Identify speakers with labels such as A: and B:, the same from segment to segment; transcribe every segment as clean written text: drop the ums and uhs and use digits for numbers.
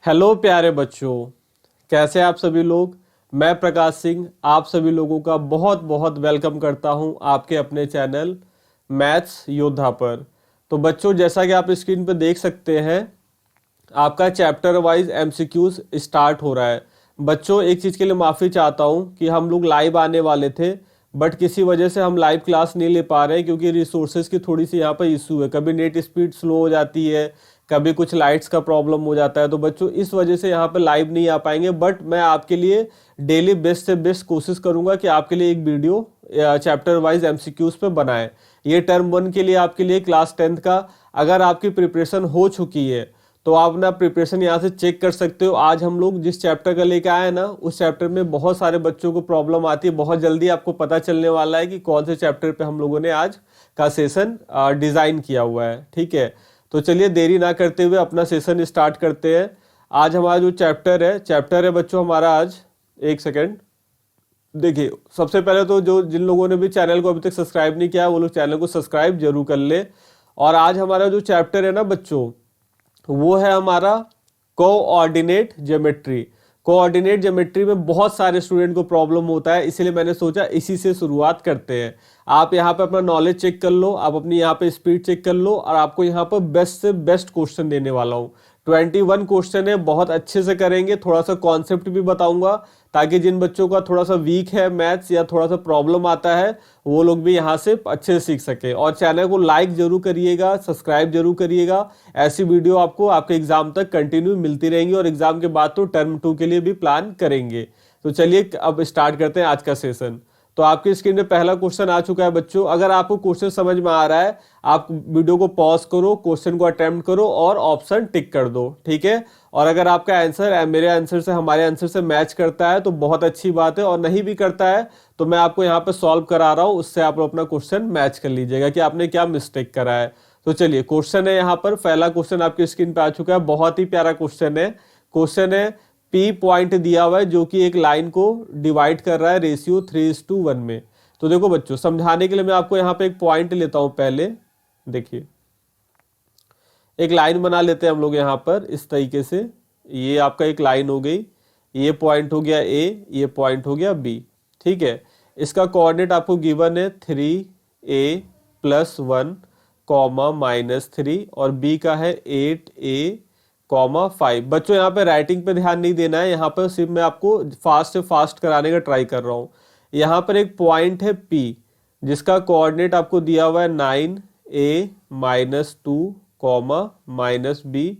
A: Hello प्यारे बच्चों, कैसे आप सभी लोग। मैं प्रकाश सिंह आप सभी लोगों का बहुत बहुत वेलकम करता हूं आपके अपने चैनल मैथ्स योद्धा पर। तो बच्चों, जैसा कि आप स्क्रीन पर देख सकते हैं, आपका चैप्टर वाइज एमसीक्यूज स्टार्ट हो रहा है। बच्चों, एक चीज़ के लिए माफ़ी चाहता हूं कि हम लोग लाइव आने वाले थे, बट किसी वजह से हम लाइव क्लास नहीं ले पा रहे हैं क्योंकि रिसोर्सेज की थोड़ी सी यहाँ पर इशू है। कभी नेट स्पीड स्लो हो जाती है, कभी कुछ लाइट्स का प्रॉब्लम हो जाता है। तो बच्चों, इस वजह से यहाँ पर लाइव नहीं आ पाएंगे, बट मैं आपके लिए डेली बेस्ट से बेस्ट कोशिश करूंगा कि आपके लिए एक वीडियो चैप्टर वाइज एमसीक्यूज पे बनाएं। ये टर्म 1 के लिए आपके लिए क्लास 10th का अगर आपकी प्रिपरेशन हो चुकी है तो आप अपना प्रिपरेशन यहाँ से चेक कर सकते हो। आज हम लोग जिस चैप्टर का लेके आए हैं ना, उस चैप्टर में बहुत सारे बच्चों को प्रॉब्लम आती है। बहुत जल्दी आपको पता चलने वाला है कि कौन से चैप्टर पे हम लोगों ने आज का सेशन डिजाइन किया हुआ है। ठीक है, तो चलिए देरी ना करते हुए अपना सेशन स्टार्ट करते हैं। आज हमारा जो चैप्टर है बच्चों हमारा आज, एक सेकेंड देखिए, सबसे पहले तो जो जिन लोगों ने भी चैनल को अभी तक सब्सक्राइब नहीं किया वो लोग चैनल को सब्सक्राइब जरूर कर ले। और आज हमारा जो चैप्टर है ना बच्चों, वो है हमारा कोऑर्डिनेट ज्योमेट्री। कोऑर्डिनेट ज्योमेट्री में बहुत सारे स्टूडेंट को प्रॉब्लम होता है, इसलिए मैंने सोचा इसी से शुरुआत करते हैं। आप यहाँ पे अपना नॉलेज चेक कर लो, आप अपनी यहाँ पे स्पीड चेक कर लो, और आपको यहाँ पर बेस्ट से बेस्ट क्वेश्चन देने वाला हूँ। 21 क्वेश्चन है, बहुत अच्छे से करेंगे। थोड़ा सा कॉन्सेप्ट भी बताऊंगा ताकि जिन बच्चों का थोड़ा सा वीक है मैथ्स या थोड़ा सा प्रॉब्लम आता है वो लोग भी यहाँ से अच्छे से सीख सके। और चैनल को लाइक जरूर करिएगा, सब्सक्राइब जरूर करिएगा। ऐसी वीडियो आपको आपके एग्जाम तक कंटिन्यू मिलती रहेंगी, और एग्जाम के बाद तो टर्म 2 के लिए भी प्लान करेंगे। तो चलिए अब स्टार्ट करते हैं आज का सेशन। तो आपकी स्क्रीन में पहला क्वेश्चन आ चुका है बच्चों। अगर आपको क्वेश्चन समझ में आ रहा है, आप वीडियो को पॉज करो, क्वेश्चन को अटेम्प्ट करो और ऑप्शन टिक कर दो। ठीक है, और अगर आपका आंसर मेरे आंसर से, हमारे आंसर से मैच करता है तो बहुत अच्छी बात है, और नहीं भी करता है तो मैं आपको यहाँ पे सॉल्व करा रहा हूँ, उससे आप अपना क्वेश्चन मैच कर लीजिएगा कि आपने क्या मिस्टेक करा है। तो चलिए, क्वेश्चन है यहाँ पर, पहला क्वेश्चन आपकी स्क्रीन पे आ चुका है। बहुत ही प्यारा क्वेश्चन है। क्वेश्चन है, पी पॉइंट दिया हुआ है जो कि एक लाइन को डिवाइड कर रहा है रेशियो 3:1 में। तो देखो बच्चों, समझाने के लिए मैं आपको यहाँ पे एक पॉइंट लेता हूं। पहले देखिए, एक लाइन बना लेते हैं हम लोग यहाँ पर इस तरीके से। ये आपका एक लाइन हो गई, ये पॉइंट हो गया ए, ये पॉइंट हो गया बी। ठीक है, इसका कोऑर्डिनेट आपको गिवन है 3a+1 -3, और बी का है 8a, 5। बच्चों यहाँ पे राइटिंग पे ध्यान नहीं देना है, यहाँ पर सिर्फ मैं आपको फास्ट से फास्ट कराने का ट्राई कर रहा हूँ। यहाँ पर एक पॉइंट है P जिसका कोऑर्डिनेट आपको दिया हुआ है 9a-2, -b।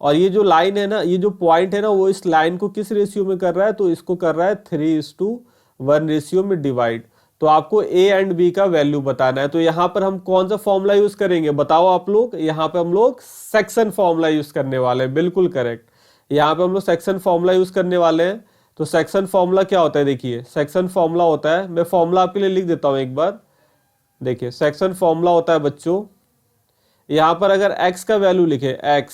A: और ये जो लाइन है ना, ये जो पॉइंट है ना, वो इस लाइन को किस रेशियो में कर रहा है, तो इसको कर रहा है 3:1 रेशियो में डिवाइड। तो आपको ए एंड बी का वैल्यू बताना है। तो यहाँ पर हम कौन सा फॉर्मूला यूज करेंगे बताओ आप लोग। यहाँ पे हम लोग सेक्शन फॉर्मूला यूज करने वाले हैं, बिल्कुल करेक्ट। यहाँ पे हम लोग सेक्शन फॉर्मूला यूज करने वाले हैं। तो सेक्शन फॉर्मूला क्या होता है, देखिए सेक्शन फॉर्मूला होता है, मैं फॉर्मूला आपके लिए लिख देता हूँ एक बार। देखिए, सेक्शन फॉर्मूला होता है बच्चों, यहाँ पर अगर x का वैल्यू लिखे x,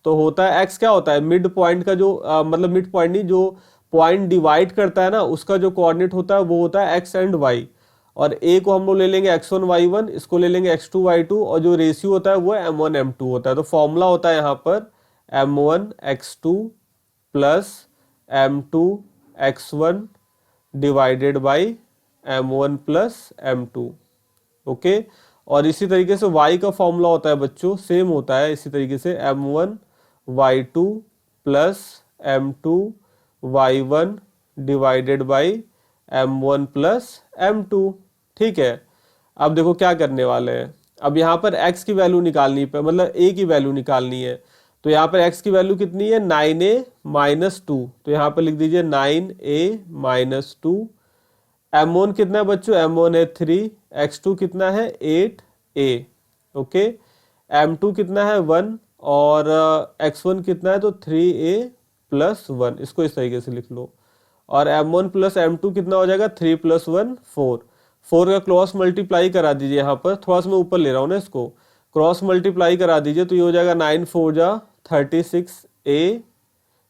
A: तो होता है x क्या होता है, मिड पॉइंट का जो मतलब मिड पॉइंट नहीं, जो पॉइंट डिवाइड करता है ना, उसका जो कोऑर्डिनेट होता है वो होता है x एंड y। और a को हम लोग ले लेंगे x1 y1, इसको ले लेंगे x2 y2, और जो रेशियो होता है वो m1 m2 होता है। तो फॉर्मूला होता है यहाँ पर m1 x2 plus m2 x1 divided by m1 plus m2। Okay, और इसी तरीके से y का फॉर्मूला होता है बच्चों, सेम होता है इसी तरीके से, m1 y2 plus m2 y1 divided by m1 plus m2। ठीक है, अब देखो क्या करने वाले हैं। अब यहाँ पर x की वैल्यू निकालनी है, मतलब a की वैल्यू निकालनी है। तो यहाँ पर x की वैल्यू कितनी है, 9a-2। तो यहाँ पर लिख दीजिए 9a-2। m1 कितना है बच्चों, m1 है 3, x2 कितना है 8a। ओके, m2 कितना है 1, और x1 कितना है तो 3a+1, इसको इस तरीके से लिख लो। और m1 प्लस m2 कितना हो जाएगा, 3 + 1 4। 4 का क्रॉस मल्टीप्लाई करा दीजिए, यहाँ पर थोड़ा सा मैं ऊपर ले रहा हूँ ना, इसको क्रॉस मल्टीप्लाई करा दीजिए। तो ये हो जाएगा 9 4 जा 36a,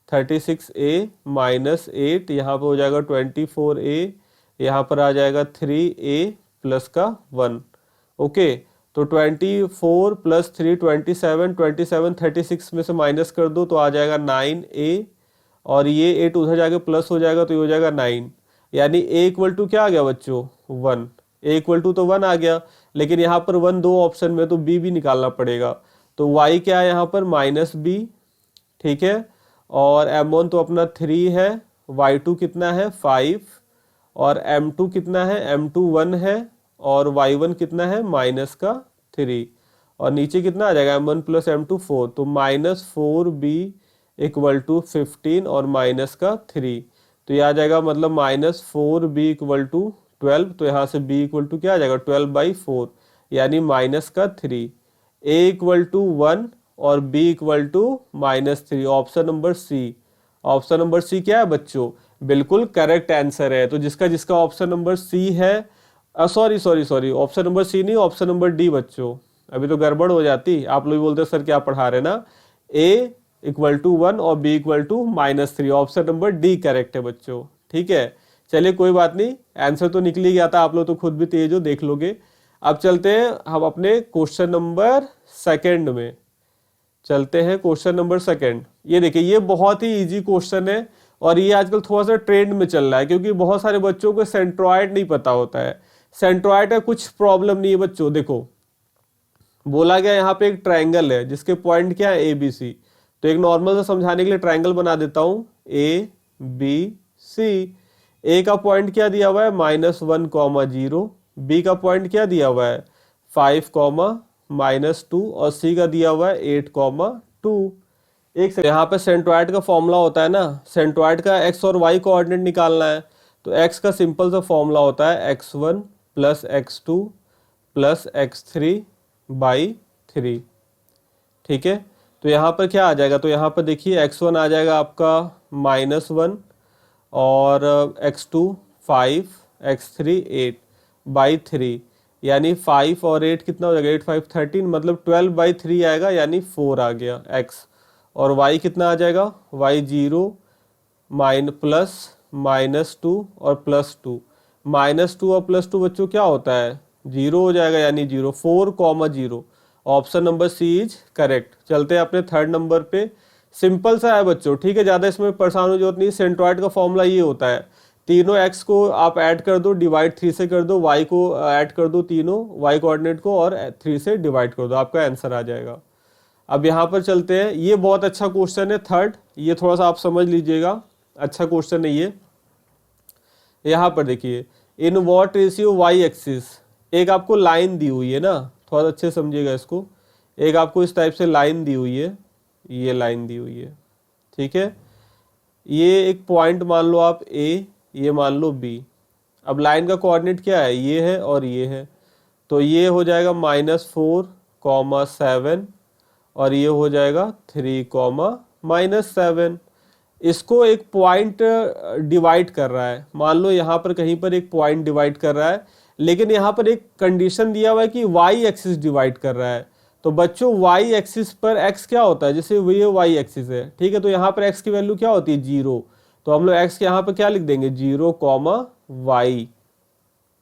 A: 36a -8, यहाँ पर हो जाएगा 24a, यहाँ पर आ जाएगा 3a+ का 1। ओके, तो 24 प्लस 3 27, 27 36 में से माइनस कर दो तो आ जाएगा 9a, और ये 8 उधर जाके प्लस हो जाएगा तो ये हो जाएगा 9, यानी a इक्वल टू क्या आ गया बच्चों 1। a इक्वल टू तो 1 आ गया, लेकिन यहाँ पर 1 दो ऑप्शन में तो b भी निकालना पड़ेगा। तो y क्या है यहाँ पर -b, ठीक है, और m1 तो अपना 3 है, y2 कितना है 5, और m2 कितना है, m2 1 है, और y1 कितना है -3, और नीचे कितना आ जाएगा m1 प्लस m2 4, तो -4b इक्वल टू 15 और -3, तो ये आ जाएगा मतलब -4b इक्वल टू 12, तो यहाँ से b इक्वल टू क्या आ जाएगा 12/4, यानी -3, a इक्वल टू 1 और b equal to -3। Option number C, option number C क्या है बच्चों, बिल्कुल करेक्ट आंसर है। तो जिसका जिसका ऑप्शन नंबर सी है, सॉरी ऑप्शन नंबर सी नहीं, ऑप्शन नंबर डी बच्चों, अभी तो गड़बड़ हो जाती, आप लोग बोलते सर क्या पढ़ा रहे ना। a इक्वल टू 1 और b equal to -3, option number D correct है बच्चों, ठीक है। चलिए कोई बात नहीं, आंसर तो निकल ही गया था, आप लोग तो खुद भी तेज हो, देख लोगे। अब चलते हैं हम अपने क्वेश्चन नंबर सेकंड में, चलते हैं क्वेश्चन नंबर सेकंड। ये देखिए, ये बहुत ही इजी क्वेश्चन है, और ये आजकल थोड़ा सा ट्रेंड में चल रहा है, क्योंकि बहुत सारे बच्चों को सेंट्रॉयड नहीं पता होता है। सेंट्रॉयड का कुछ प्रॉब्लम नहीं है बच्चों। देखो बोला गया यहाँ पे एक ट्रायंगल है जिसके पॉइंट क्या है ABC, तो एक नॉर्मल से समझाने के लिए ट्रायंगल बना देता हूँ ABC। ए का पॉइंट क्या दिया हुआ है -1, 0, b का पॉइंट क्या दिया हुआ है 5, -2, और c का दिया हुआ है 8, 2। एक यहाँ पे सेंट्रॉयड का फॉर्मूला होता है ना, सेंट्रॉयड का x और y कोऑर्डिनेट निकालना है, तो x का सिंपल सा फॉर्मूला होता है x1 + x2 + x3/3, ठीक है। तो यहाँ पर क्या आ जाएगा, तो यहाँ पर देखिए x1 आ जाएगा आपका -1, और x2 5, x3 8/3, यानी 5 और 8 कितना हो जाएगा 8, 5 13, मतलब 12/3 आएगा, यानी 4 आ गया x। और y कितना आ जाएगा, y 0 प्लस -2 और +2, -2 और +2 बच्चों क्या होता है 0 हो जाएगा, यानी 0, 4, 0। Option number C is correct. चलते हैं अपने थर्ड नंबर पे। सिंपल सा है बच्चों, ठीक है, ज़्यादा इसमें परेशान होने की जरूरत नहीं। सेंट्रॉयड का फॉर्मूला ये होता है, तीनों x को आप ऐड कर दो, डिवाइड 3 से कर दो, y को ऐड कर दो, तीनों y कोऑर्डिनेट को, और 3 से डिवाइड कर दो, आपका आंसर आ जाएगा। अब यहाँ पर चलते हैं, ये बहुत अच्छा क्वेश्चन है थर्ड, ये थोड़ा सा आप समझ लीजिएगा, अच्छा क्वेश्चन है ये। यहाँ पर देखिए, in what ratio y axis, एक आपको लाइन दी हुई है ना, थोड़ा अच्छे समझिएगा इसको। एक आपको इस टाइप से लाइन दी हुई है, ये लाइन दी हुई है, ठीक है। ये एक पॉइंट मान लो आप A, ये मान लो B। अब लाइन का कोऑर्डिनेट क्या है, ये है और ये है, तो ये हो जाएगा -4, 7, और ये हो जाएगा 3, -7। इसको एक पॉइंट डिवाइड कर रहा है, मान लो यहाँ पर कहीं पर एक पॉइंट डिवाइड कर रहा है, लेकिन यहाँ पर एक कंडीशन दिया हुआ है कि y एक्सिस डिवाइड कर रहा है। तो बच्चों y एक्सिस पर x क्या होता है, जैसे ये y एक्सिस है, ठीक है, तो यहाँ पर x की वैल्यू क्या होती है 0, तो हम लोग x के यहाँ पर क्या लिख देंगे 0, y,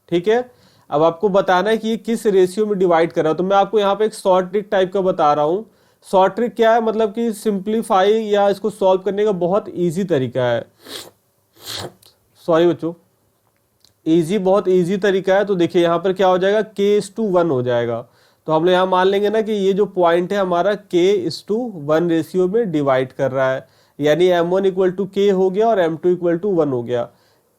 A: ठीक है। अब आपको बताना है कि ये किस रेशियो में डिवाइड कर रहा है, तो मैं आपको यहाँ पे एक शॉर्ट ट्रिक टाइप का बता रहा हूँ। शॉर्ट ट्रिक क्या है, मतलब कि सिंप्लीफाई या इसको सॉल्व करने का बहुत इजी तरीका है। सॉरी बच्चों, बहुत इजी तरीका है। तो देखिए यहाँ पर क्या हो जाएगा k:1 हो जाएगा, तो हम लोग यहाँ मान लेंगे ना कि ये जो पॉइंट है हमारा k:1 रेशियो में डिवाइड कर रहा है, यानी m1 = k हो गया और m2 = 1 हो गया।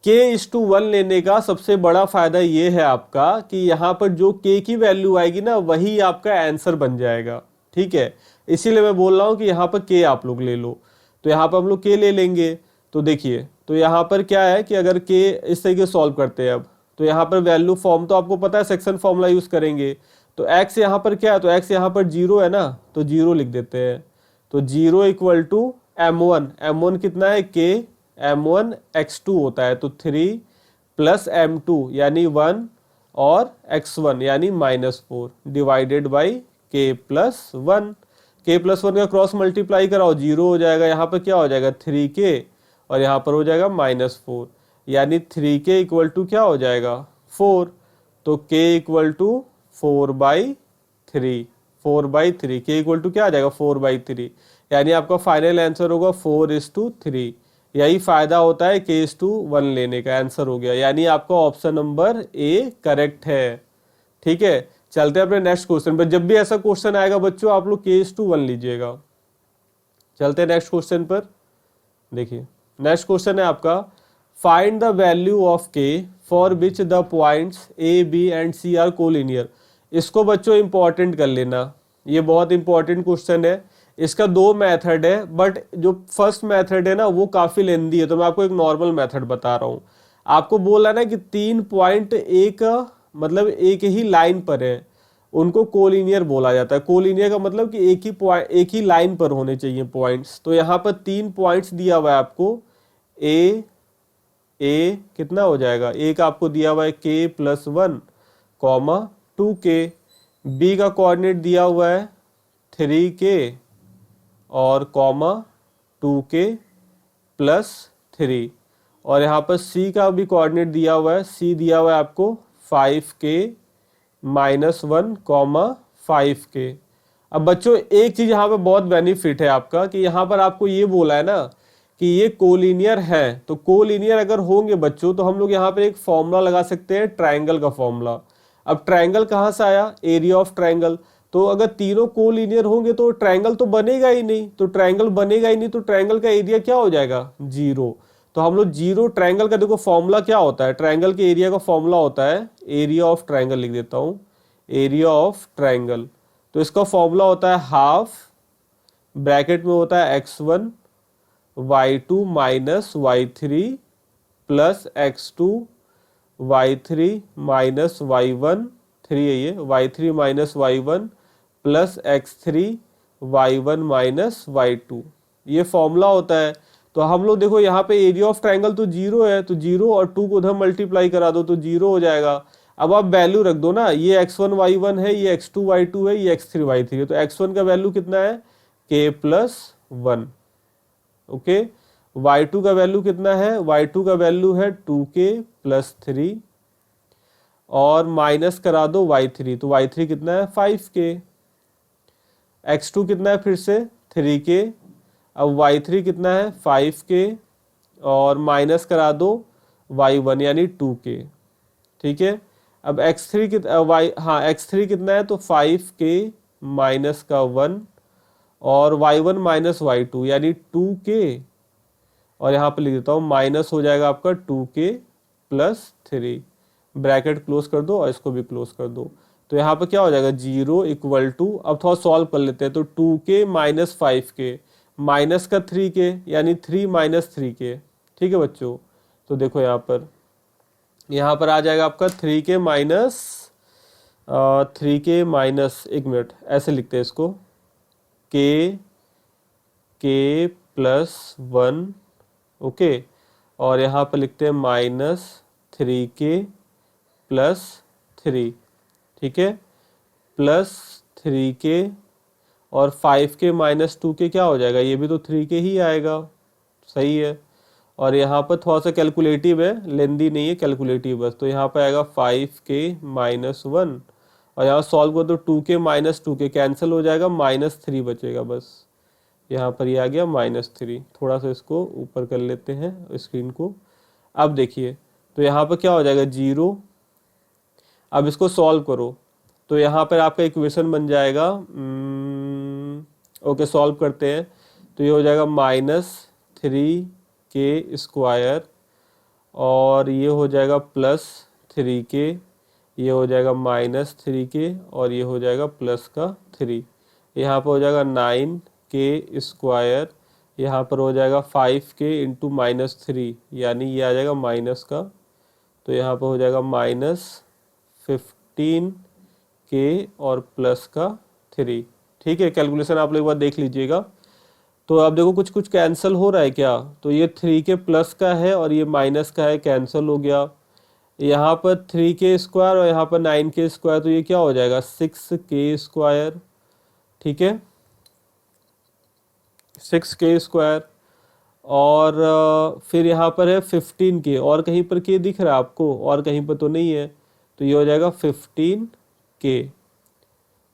A: k:1 लेने का सबसे बड़ा फायदा ये है आपका कि यहाँ पर जो k की वैल्यू आएगी ना, वही आपका आंसर बन जाएगा, ठीक है। इसीलिए मैं बोल रहा हूँ कि यहाँ पर k आप लोग ले लो, तो यहाँ पर हम लोग k ले लेंगे। तो देखिए, तो यहाँ पर क्या है कि अगर k इस तरीके सॉल्व करते हैं अब, तो यहाँ पर वैल्यू फॉर्म तो आपको पता है, सेक्शन फॉर्मूला यूज करेंगे। तो x यहाँ पर क्या है, तो x यहाँ पर 0 है ना, तो 0 लिख देते हैं। तो 0 = m1 कितना है k, m1 x2 होता है, तो 3 + m2 यानी 1 और x1 यानी -4 डिवाइडेड बाई k + 1। k + 1 का क्रॉस मल्टीप्लाई कराओ, 0 हो जाएगा, यहाँ पर क्या हो जाएगा 3k, और यहाँ पर हो जाएगा -4, यानी 3k = क्या हो जाएगा 4, तो k = 4/3 3, 4/3, के इक्वल टू क्या आ जाएगा 4/3, यानी आपका फाइनल आंसर होगा 4:3। यही फायदा होता है k:1 लेने का। आंसर हो गया, यानी आपका ऑप्शन नंबर ए करेक्ट है। ठीक है, चलते हैं अपने नेक्स्ट क्वेश्चन पर। जब भी ऐसा क्वेश्चन आएगा बच्चों आप लोग k:1 लीजिएगा। चलते हैं नेक्स्ट क्वेश्चन पर। देखिए नेक्स्ट क्वेश्चन है आपका, find the value of k for which the points A B and C are collinear. इसको बच्चों इंपॉर्टेंट कर लेना, ये बहुत इंपॉर्टेंट क्वेश्चन है। इसका दो मेथड है, बट जो फर्स्ट मेथड है ना वो काफी लेंदी है, तो मैं आपको एक नॉर्मल मेथड बता रहा हूँ। आपको बोला ना कि 3 पॉइंट एक मतलब एक ही लाइन पर है, उनको कोलिनियर बोला जाता है। कोलिनियर का मतलब कि एक ही लाइन पर होने चाहिए पॉइंट्स। तो यहाँ पर 3 पॉइंट्स दिया हुआ है आपको, ए कितना हो जाएगा, एक आपको दिया हुआ है k+1, 2k, बी का कोऑर्डिनेट दिया हुआ है 3k और 2k+3, और यहाँ पर c का भी कोऑर्डिनेट दिया हुआ है, c दिया हुआ है आपको 5k-1, 5k। अब बच्चों एक चीज यहाँ पे बहुत बेनिफिट है आपका कि यहाँ पर आपको ये बोला है ना कि ये कोलिनियर है। तो कोलिनियर अगर होंगे बच्चों तो हम लोग यहाँ पे एक फॉर्मूला लगा सकते हैं, ट्रायंगल का फॉर्मूला। अब ट्रायंगल कहाँ से आया, एरिया ऑफ ट्रायंगल। तो अगर तीनों कोलिनियर होंगे तो ट्रायंगल तो बनेगा ही नहीं, तो ट्रायंगल बनेगा ही नहीं तो ट्रायंगल का एरिया क्या हो जाएगा, 0। तो हम लोग 0 ट्रायंगल का, देखो फॉर्मूला क्या होता है, ट्रायंगल के एरिया का फॉर्मूला होता है एरिया ऑफ ट्रायंगल, लिख देता हूँ एरिया ऑफ ट्रायंगल। तो इसका फॉर्मूला होता है हाफ, ब्रैकेट में होता है x1 y2 minus y3 plus x2 y3 minus y1, 3 है ये, y3 minus y1 plus x3 y1 minus y2, ये फॉर्मूला होता है। तो हम लोग देखो यहाँ पे एरिया ऑफ ट्रायंगल तो 0 है, तो 0 और 2 को उधर मल्टीप्लाई करा दो तो 0 हो जाएगा। अब आप वैल्यू रख दो ना, ये x1 y1 है, ये x2 y2 है, ये x3 y3 है, तो x1 का वैल्यू कितना है k+1, ओके। y2 का वैल्यू कितना है, y2 का वैल्यू है 2k+3, और माइनस करा दो y3, तो y3 कितना है 5k, x2 कितना है फिर से 3k, अब y3 कितना है 5k, और माइनस करा दो y1 यानी 2k, ठीक है। अब x3 x3 कितना है, तो 5k माइनस का 1, और y1 माइनस y2 यानी 2k, और यहाँ पर लिख देता हूँ माइनस हो जाएगा आपका 2k+3, ब्रैकेट क्लोज कर दो और इसको भी क्लोज कर दो। तो यहाँ पर क्या हो जाएगा 0 इक्वल टू, अब थोड़ा सॉल्व कर लेते हैं, तो 2k माइनस 5k माइनस का 3k यानी 3 माइनस 3k, ठीक है बच्चों। तो देखो यहाँ पर आ जाएगा आपका 3k माइनस, एक मिनट ऐसे लिखते हैं इसको, k+1, ओके, और यहाँ पर लिखते हैं -3k+3, ठीक है, +3k, और 5k माइनस 2k क्या हो जाएगा, ये भी तो 3k ही आएगा, सही है। और यहाँ पर थोड़ा सा कैलकुलेटिव है, लेंदी नहीं है, कैलकुलेटिव बस। तो यहाँ पर आएगा 5k-1, और यहाँ सॉल्व कर दो 2k माइनस 2k कैंसिल हो जाएगा, -3 बचेगा बस। यहाँ पर ये आ गया -3। थोड़ा सा इसको ऊपर कर लेते हैं स्क्रीन को। अब देखिए तो यहाँ पर क्या हो जाएगा 0। अब इसको सॉल्व करो तो यहाँ पर आपका इक्वेशन बन जाएगा, ओके सॉल्व करते हैं, तो ये हो जाएगा -3k², और ये हो जाएगा +3k, ये हो जाएगा -3k, और ये हो जाएगा प्लस का 3, यहाँ पर हो जाएगा 9k², यहाँ पर हो जाएगा 5k इंटू -3 यानी ये आ जाएगा माइनस का, तो यहाँ पर हो जाएगा -15k और प्लस का 3, ठीक है। कैलकुलेशन आप लोग एक बार देख लीजिएगा। तो अब देखो कुछ कुछ कैंसिल हो रहा है क्या, तो ये 3k प्लस का है और ये माइनस का है, कैंसिल हो गया। यहाँ पर 3k² और यहाँ पर 9k², तो ये क्या हो जाएगा 6k², ठीक है, 6k², और फिर यहाँ पर है 15k, और कहीं पर k दिख रहा है आपको, और कहीं पर तो नहीं है, तो ये हो जाएगा 15k,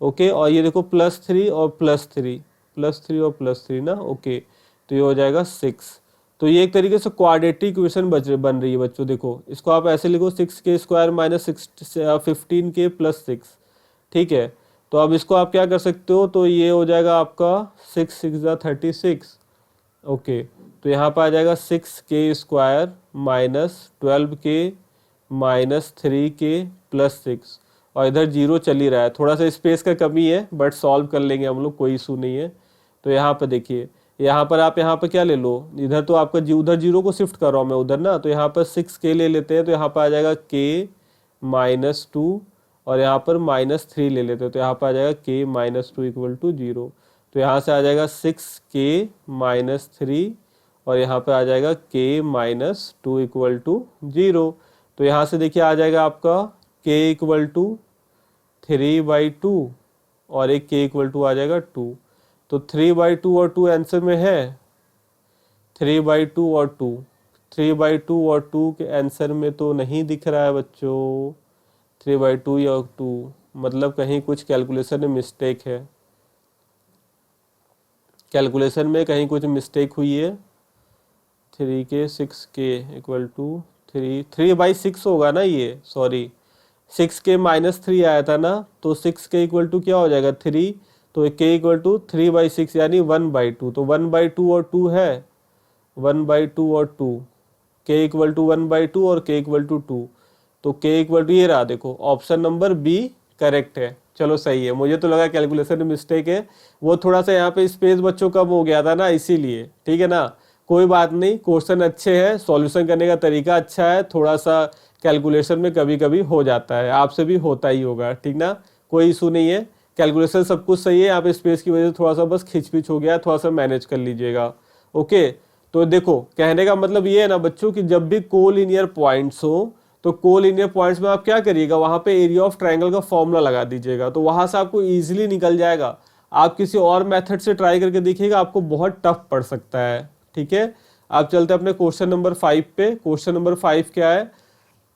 A: ओके, और ये देखो +3 और +3, +3 और +3 ना, ओके, तो ये हो जाएगा 6। तो ये एक तरीके से क्वाड्रेटिक इक्वेशन बन रही है बच्चों। देखो इसको आप ऐसे लिखो 6k² - 15k + 6, ठीक है। तो अब इसको आप क्या कर सकते हो, तो ये हो जाएगा आपका 6 6 जा 36, ओके। तो यहाँ पर आ जाएगा 6k² - 12k - 3k + 6, और इधर जीरो चल ही रहा है, थोड़ा सा स्पेस का कमी है बट सॉल्व कर लेंगे हम लोग, कोई इशू नहीं है। तो यहाँ पर देखिए, यहाँ पर आप यहाँ पर क्या ले लो, इधर तो आपका उधर जीरो को शिफ्ट कर रहा हूँ मैं उधर ना, तो यहाँ पर 6k ले लेते हैं, तो यहाँ पर आ जाएगा k - 2, और यहाँ पर -3 ले लेते हैं, तो यहाँ पर आ जाएगा k - 2 = 0। तो यहाँ से आ जाएगा 6k - 3, और यहाँ पे आ जाएगा k - 2 = 0। तो यहाँ से देखिए आ जाएगा आपका k = 3/2, और एक k = आ जाएगा 2। तो 3/2 और 2 आंसर में है, 3/2 और 2, 3/2 और 2 के आंसर में तो नहीं दिख रहा है बच्चों। 3/2 या 2, मतलब कहीं कुछ कैलकुलेशन में मिस्टेक है, कैलकुलेशन में कहीं कुछ मिस्टेक हुई है। 3k 6k = 3/6 होगा ना ये, सॉरी 6k - 3 आया था ना, तो 6k = क्या हो जाएगा 3, तो k = 3/6 यानी 1/2। तो 1/2 और 2 है, 1/2 और 2, k = 1/2 और k = 2, तो k = ये रहा, देखो ऑप्शन नंबर बी करेक्ट है। चलो सही है, मुझे तो लगा कैलकुलेशन में मिस्टेक है, वो थोड़ा सा यहाँ पे स्पेस बच्चों कम हो गया था ना, इसीलिए, ठीक है ना। कोई बात नहीं, क्वेश्चन अच्छे हैं, सॉल्यूशन करने का तरीका अच्छा है, थोड़ा सा कैलकुलेशन में कभी कभी हो जाता है, आपसे भी होता ही होगा, ठीक ना, कोई इशू नहीं है। कैलकुलेशन सब कुछ सही है, यहाँ पे स्पेस की वजह से थोड़ा सा बस खिंचपिच हो गया, थोड़ा सा मैनेज कर लीजिएगा, ओके। तो देखो कहने का मतलब ये है ना बच्चों कि जब भी कोलिनियर पॉइंट्स हो, तो कोलिनियर पॉइंट्स में आप क्या करिएगा, वहां पे एरिया ऑफ ट्रायंगल का फॉर्मूला लगा दीजिएगा, तो वहां से आपको इजीली निकल जाएगा। आप किसी और मेथड से ट्राई करके देखिएगा, आपको बहुत टफ पड़ सकता है, ठीक है। आप चलते हैं अपने क्वेश्चन नंबर 5 पे। क्वेश्चन नंबर 5 क्या है,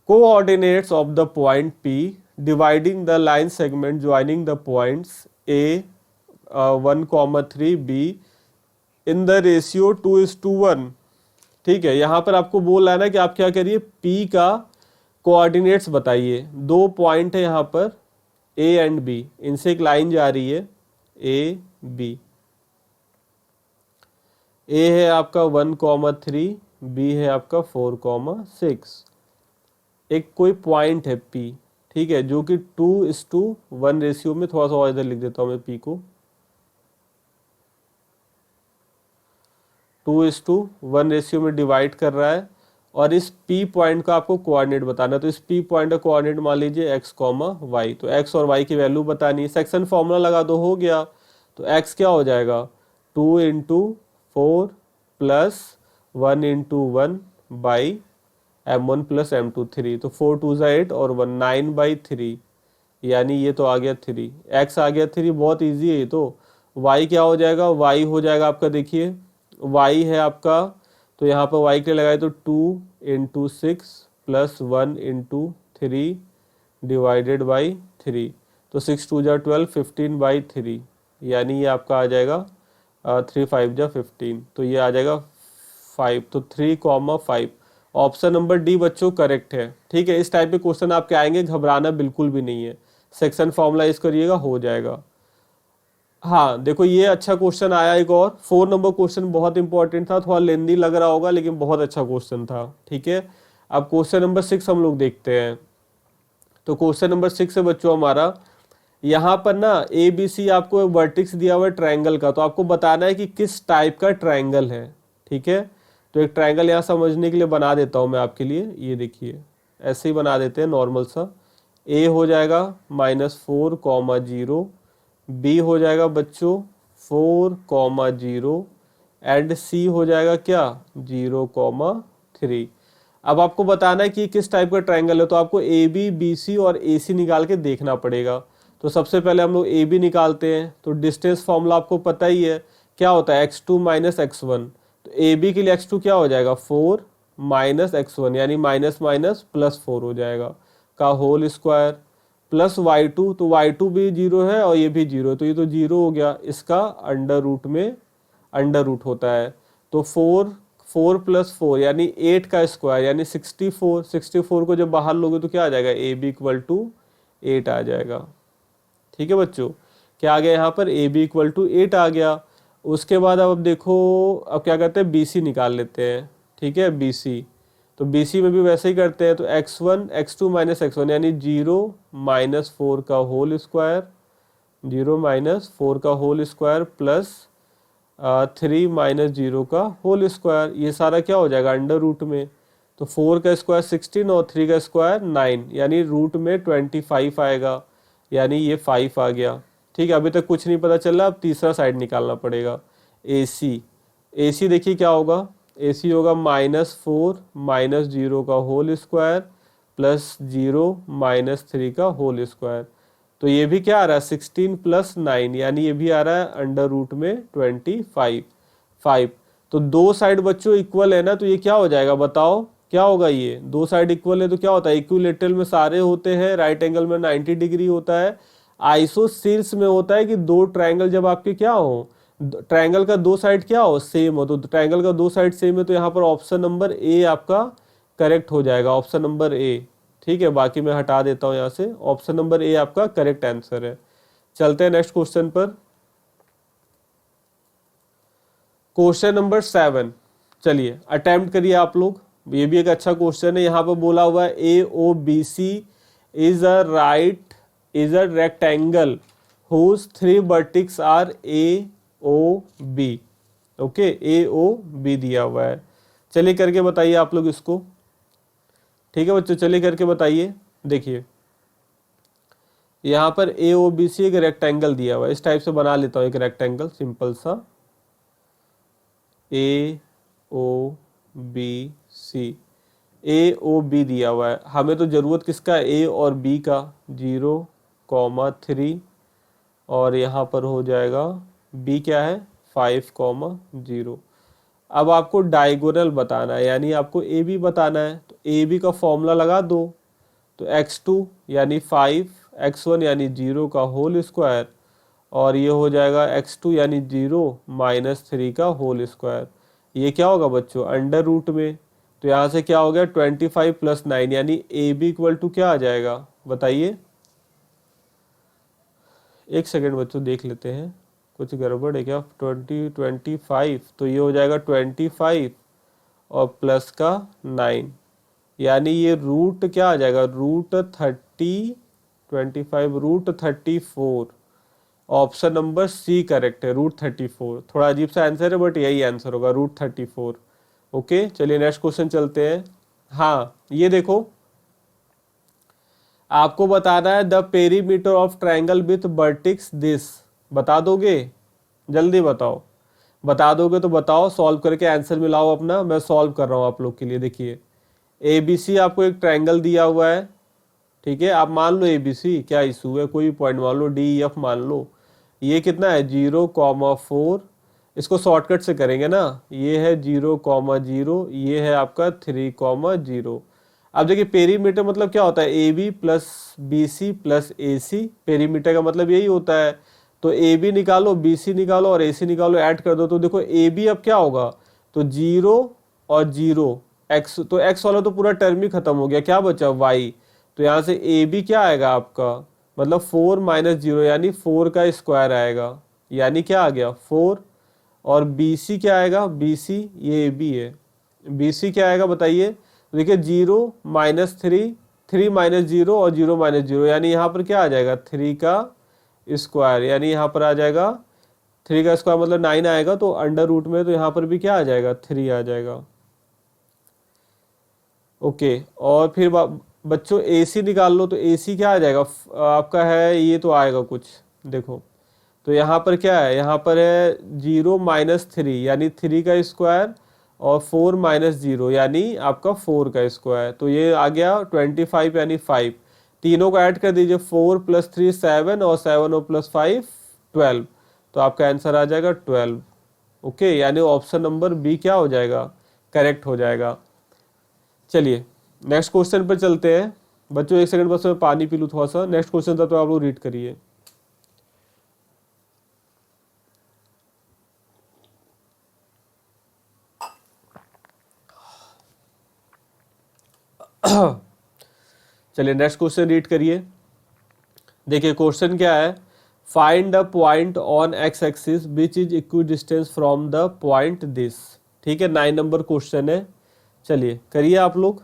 A: coordinates of the point P dividing the line segment joining the points A 1,3 B in the ratio 2:1, ठीक है। यहां पर आपको बोल रहा है ना कि आप क्या करिए, P का कोऑर्डिनेट्स बताइए। दो पॉइंट है यहाँ पर A एंड B, इनसे एक लाइन जा रही है A B। A है आपका 1,3, B है आपका 4,6। एक कोई पॉइंट है P, ठीक है, जो कि 2:1 रेशियो में, थोड़ा सा और इधर लिख देता हूं मैं P को, 2:1 रेशियो में डिवाइड कर रहा है, और इस P पॉइंट का आपको कोऑर्डिनेट बताना है। तो इस P पॉइंट का कोऑर्डिनेट मान लीजिए x, y, तो x और y की वैल्यू बतानी है, सेक्शन फॉर्मूला लगा दो, हो गया। तो x क्या हो जाएगा, 2 × 4 + 1 × 1 बाई m1 + m2 3, तो 4 2 8 और 1 9/3, यानी ये तो आ गया 3, x आ गया 3, बहुत इजी है ये तो। y क्या हो जाएगा, y हो जाएगा आपका, देखिए y है आपका, तो यहाँ पर y के लिए लगाए तो 2 × 6 + 1 × 3 डिवाइडेड बाई 3, तो 6 2 जा 12, 15/3, यानी ये आपका आ जाएगा 3 5 जा 15, तो ये आ जाएगा 5, तो 3,5। ऑप्शन नंबर डी बच्चों करेक्ट है, ठीक है। इस टाइप के क्वेश्चन आपके आएंगे, घबराना बिल्कुल भी नहीं है, सेक्शन फॉर्मूला यूज करिएगा, हो जाएगा। हाँ देखो ये अच्छा क्वेश्चन आया एक और, 4 नंबर क्वेश्चन बहुत इंपॉर्टेंट था, थोड़ा लेंदी लग रहा होगा लेकिन बहुत अच्छा क्वेश्चन था, ठीक है। अब क्वेश्चन नंबर 6 हम लोग देखते हैं। तो क्वेश्चन नंबर 6 है बच्चों हमारा, यहाँ पर ना ABC आपको वर्टेक्स दिया हुआ है ट्रायंगल का, तो आपको बताना है कि किस टाइप का ट्रायंगल है, ठीक है। तो एक ट्रायंगल यहाँ समझने के लिए बना देता हूँ मैं आपके लिए, ये देखिए ऐसे ही बना देते हैं नॉर्मल सा। A हो जाएगा -4,0, B हो जाएगा बच्चों 4,0, एंड C हो जाएगा क्या 0,3। अब आपको बताना है कि किस टाइप का ट्रायंगल है, तो आपको AB, BC और AC निकाल के देखना पड़ेगा। तो सबसे पहले हम लोग AB निकालते हैं, तो डिस्टेंस फॉर्मूला आपको पता ही है, क्या होता है x2 - x1, तो AB के लिए x2 क्या हो जाएगा 4 - x1, यानी माइनस माइनस +4 हो जाएगा, का होल स्क्वायर, प्लस y2, तो y2 भी 0 है और ये भी 0 है, तो ये तो 0 हो गया, इसका अंडर रूट में अंडर रूट होता है। तो 4 प्लस 4 यानी 8 का स्क्वायर यानी 64 को जब बाहर लोगे तो क्या आ जाएगा, ए बी इक्वल टू 8 आ जाएगा। ठीक है बच्चों, क्या आ गया यहाँ पर, ए बी इक्वल टू 8 आ गया। उसके बाद अब देखो, अब क्या करते हैं, बी सी निकाल लेते हैं। ठीक है, बी सी, तो बी सी में भी वैसे ही करते हैं। तो x1 x2 माइनस x1 यानी 0 माइनस 4 का होल स्क्वायर, 0 माइनस 4 का होल स्क्वायर प्लस 3 माइनस 0 का होल स्क्वायर, ये सारा क्या हो जाएगा अंडर रूट में। तो 4 का स्क्वायर 16 और 3 का स्क्वायर 9 यानी रूट में 25 आएगा, यानी ये 5 आ गया। ठीक है, अभी तक कुछ नहीं पता चला, अब तीसरा साइड निकालना पड़ेगा। ए सी देखिए क्या होगा, ए सी होगा -4 माइनस 0 का होल स्क्वायर प्लस 0 माइनस 3 का होल स्क्वायर। तो ये भी क्या आ रहा है, 16 प्लस 9 यानी ये भी आ रहा है अंडर रूट में 25। तो दो साइड बच्चों इक्वल है ना, तो ये क्या हो जाएगा बताओ, क्या होगा, ये दो साइड इक्वल है तो क्या होता है, इक्विलेटरल में सारे होते हैं, राइट एंगल में 90 डिग्री होता है। आइसोसील्स में होता है कि दो ट्रायंगल जब आपके क्या हो, ट्रायंगल का दो साइड क्या हो, सेम हो, तो ट्रायंगल का दो साइड सेम है, तो यहाँ पर ऑप्शन नंबर ए आपका करेक्ट हो जाएगा, ऑप्शन नंबर ए। ठीक है, बाकी मैं हटा देता हूँ यहाँ से, ऑप्शन नंबर ए आपका करेक्ट आंसर है। चलते हैं नेक्स्ट क्वेश्चन पर, क्वेश्चन नंबर 7। चलिए अटेम्प्ट करिए आप लोग, ये भी एक अच्छा क्वेश्चन है। यहाँ पर बोला हुआ है A O B C is a rectangle whose 3 vertices are A O B. Okay, A O B दिया हुआ है, चलिए करके बताइए आप लोग इसको। ठीक है बच्चों, चलिए करके बताइए। देखिए यहाँ पर ए ओ बी सी एक रेक्टेंगल दिया हुआ है, इस टाइप से बना लेता हूँ एक रेक्टेंगल सिंपल सा, ए ओ बी सी, ए ओ बी दिया हुआ है। हमें तो ज़रूरत किसका, ए और बी का, 0,3 और यहाँ पर हो जाएगा बी क्या है 5,0। अब आपको डायगोनल बताना है, यानी आपको ए बी बताना है, तो ए बी का फॉर्मूला लगा दो। तो x2 यानी 5, x1 यानी 0 का होल स्क्वायर, और ये हो जाएगा x2 यानी 0 माइनस 3 का होल स्क्वायर। ये क्या होगा बच्चों, अंडर रूट में, तो यहाँ से क्या हो गया 25 प्लस 9 यानी ए बी इक्वल टू क्या आ जाएगा बताइए। एक सेकेंड बच्चों देख लेते हैं, कुछ गड़बड़ है क्या, 25, तो ये हो जाएगा 25 और प्लस का 9 यानी ये रूट क्या आ जाएगा, root 34। Option number C correct है, रूट 34। थोड़ा अजीब सा आंसर है बट यही आंसर होगा, रूट 34। ओके, चलिए नेक्स्ट क्वेश्चन चलते हैं। हाँ ये देखो, आपको बताना है the perimeter of triangle with vertices this, बता दोगे, जल्दी बताओ, बता दोगे तो बताओ, सॉल्व करके आंसर मिलाओ अपना, मैं सॉल्व कर रहा हूँ आप लोग के लिए। देखिए ए बी सी आपको एक ट्रायंगल दिया हुआ है, ठीक है, आप मान लो ए बी सी, क्या इशू है, कोई पॉइंट मान लो, डी एफ मान लो। ये कितना है 0,4, इसको शॉर्टकट से करेंगे ना, ये है 0,0, ये है आपका 3,0। अब देखिए पेरीमीटर मतलब क्या होता है, A B plus B C plus A C, perimeter का मतलब यही होता है। तो ए बी निकालो, बी सी निकालो और ए सी निकालो, ऐड कर दो, तो देखो ए बी अब क्या होगा, तो 0 और 0 एक्स, तो एक्स वाला तो पूरा टर्म ही खत्म हो गया, क्या बचा वाई। तो यहाँ से ए बी क्या आएगा आपका, मतलब 4 माइनस 0 यानी 4 का स्क्वायर आएगा, यानी क्या आ गया 4। और बी सी क्या आएगा, बी सी ये ए बी है, बी सी क्या आएगा बताइए। तो देखिए 0 माइनस 3 माइनस 0 और 0 माइनस 0 यानी यहाँ पर क्या आ जाएगा 3 का स्क्वायर, यानी यहाँ पर आ जाएगा 3 का स्क्वायर मतलब 9 आएगा, तो अंडर रूट में तो यहाँ पर भी क्या आ जाएगा 3 आ जाएगा। ओके, और फिर बच्चों ए सी निकाल लो, तो ए सी क्या आ जाएगा आपका है, ये तो आएगा कुछ, देखो तो यहाँ पर क्या है, यहाँ पर है 0 माइनस 3 यानी 3 का स्क्वायर और 4 माइनस 0 यानी आपका 4 का स्क्वायर, तो ये आ गया 25 यानी 5। तीनों को ऐड कर दीजिए, 4 प्लस 3 7 और 7 और प्लस 5 12, तो आपका आंसर आ जाएगा 12। ओके, यानी ऑप्शन नंबर बी क्या हो जाएगा, करेक्ट हो जाएगा। चलिए नेक्स्ट क्वेश्चन पर चलते हैं। बच्चों 1 सेकंड बस मैं पानी पी लूँ थोड़ा सा। नेक्स्ट क्वेश्चन था तो आप लोग रीड करिए। चलिए नेक्स्ट क्वेश्चन रीड करिए। देखिए क्वेश्चन क्या है, find the point on x axis which is equi distance from the point this. ठीक है, 9 नंबर क्वेश्चन है। चलिए करिए आप लोग।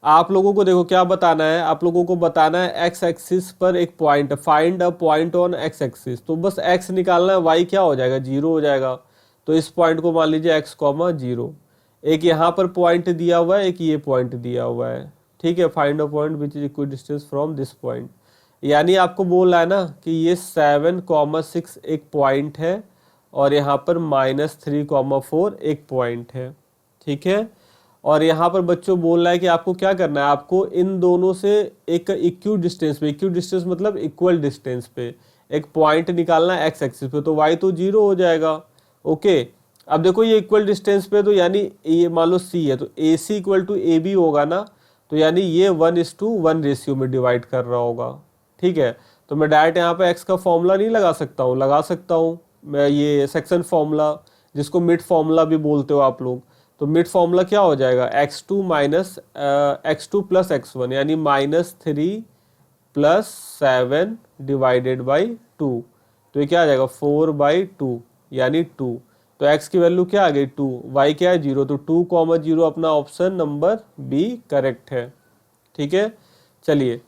A: आप लोगों को देखो क्या बताना है, आप लोगों को बताना है एक्स एक्सिस पर एक point, find a point on x axis. तो बस एक्स निकालना है, वाई क्या हो जाएगा, 0 हो जाएगा। तो इस पॉइंट को मान लीजिए एक्स कॉमा 0। एक यहाँ पर पॉइंट दिया हुआ है, एक ये पॉइंट दिया हुआ है। ठीक है, find a point which is equi distance from this point. यानी आपको बोल रहा है ना कि ये 7,6 एक पॉइंट है और यहाँ पर -3,4 एक पॉइंट है। ठीक है, और यहाँ पर बच्चों बोल रहा है कि आपको क्या करना है, आपको इन दोनों से एक इक्वी डिस्टेंस पे, इक्वी डिस्टेंस मतलब इक्वल डिस्टेंस पे एक पॉइंट निकालना है एक्स एक्सिस पे। तो वाई तो 0 हो जाएगा। ओके, अब देखो ये इक्वल डिस्टेंस पे, तो यानी ये मान लो सी है, तो ए सी इक्वल टू ए बी होगा ना। तो यानी ये 1:1 रेशियो में डिवाइड कर रहा होगा। ठीक है, तो मैं डायरेक्ट यहाँ पे एक्स का फॉर्मूला नहीं लगा सकता हूँ, लगा सकता हूँ मैं ये सेक्शन फॉर्मूला, जिसको मिड फॉर्मूला भी बोलते हो आप लोग। तो मिड फॉर्मूला क्या हो जाएगा, x2 minus x2 plus x1, यानी -3 + 7 डिवाइडेड बाई 2। तो ये क्या आ जाएगा 4/2 यानी 2। तो x की वैल्यू क्या आ गई 2, y क्या है 0। तो 2,0 अपना ऑप्शन नंबर बी करेक्ट है। ठीक है, चलिए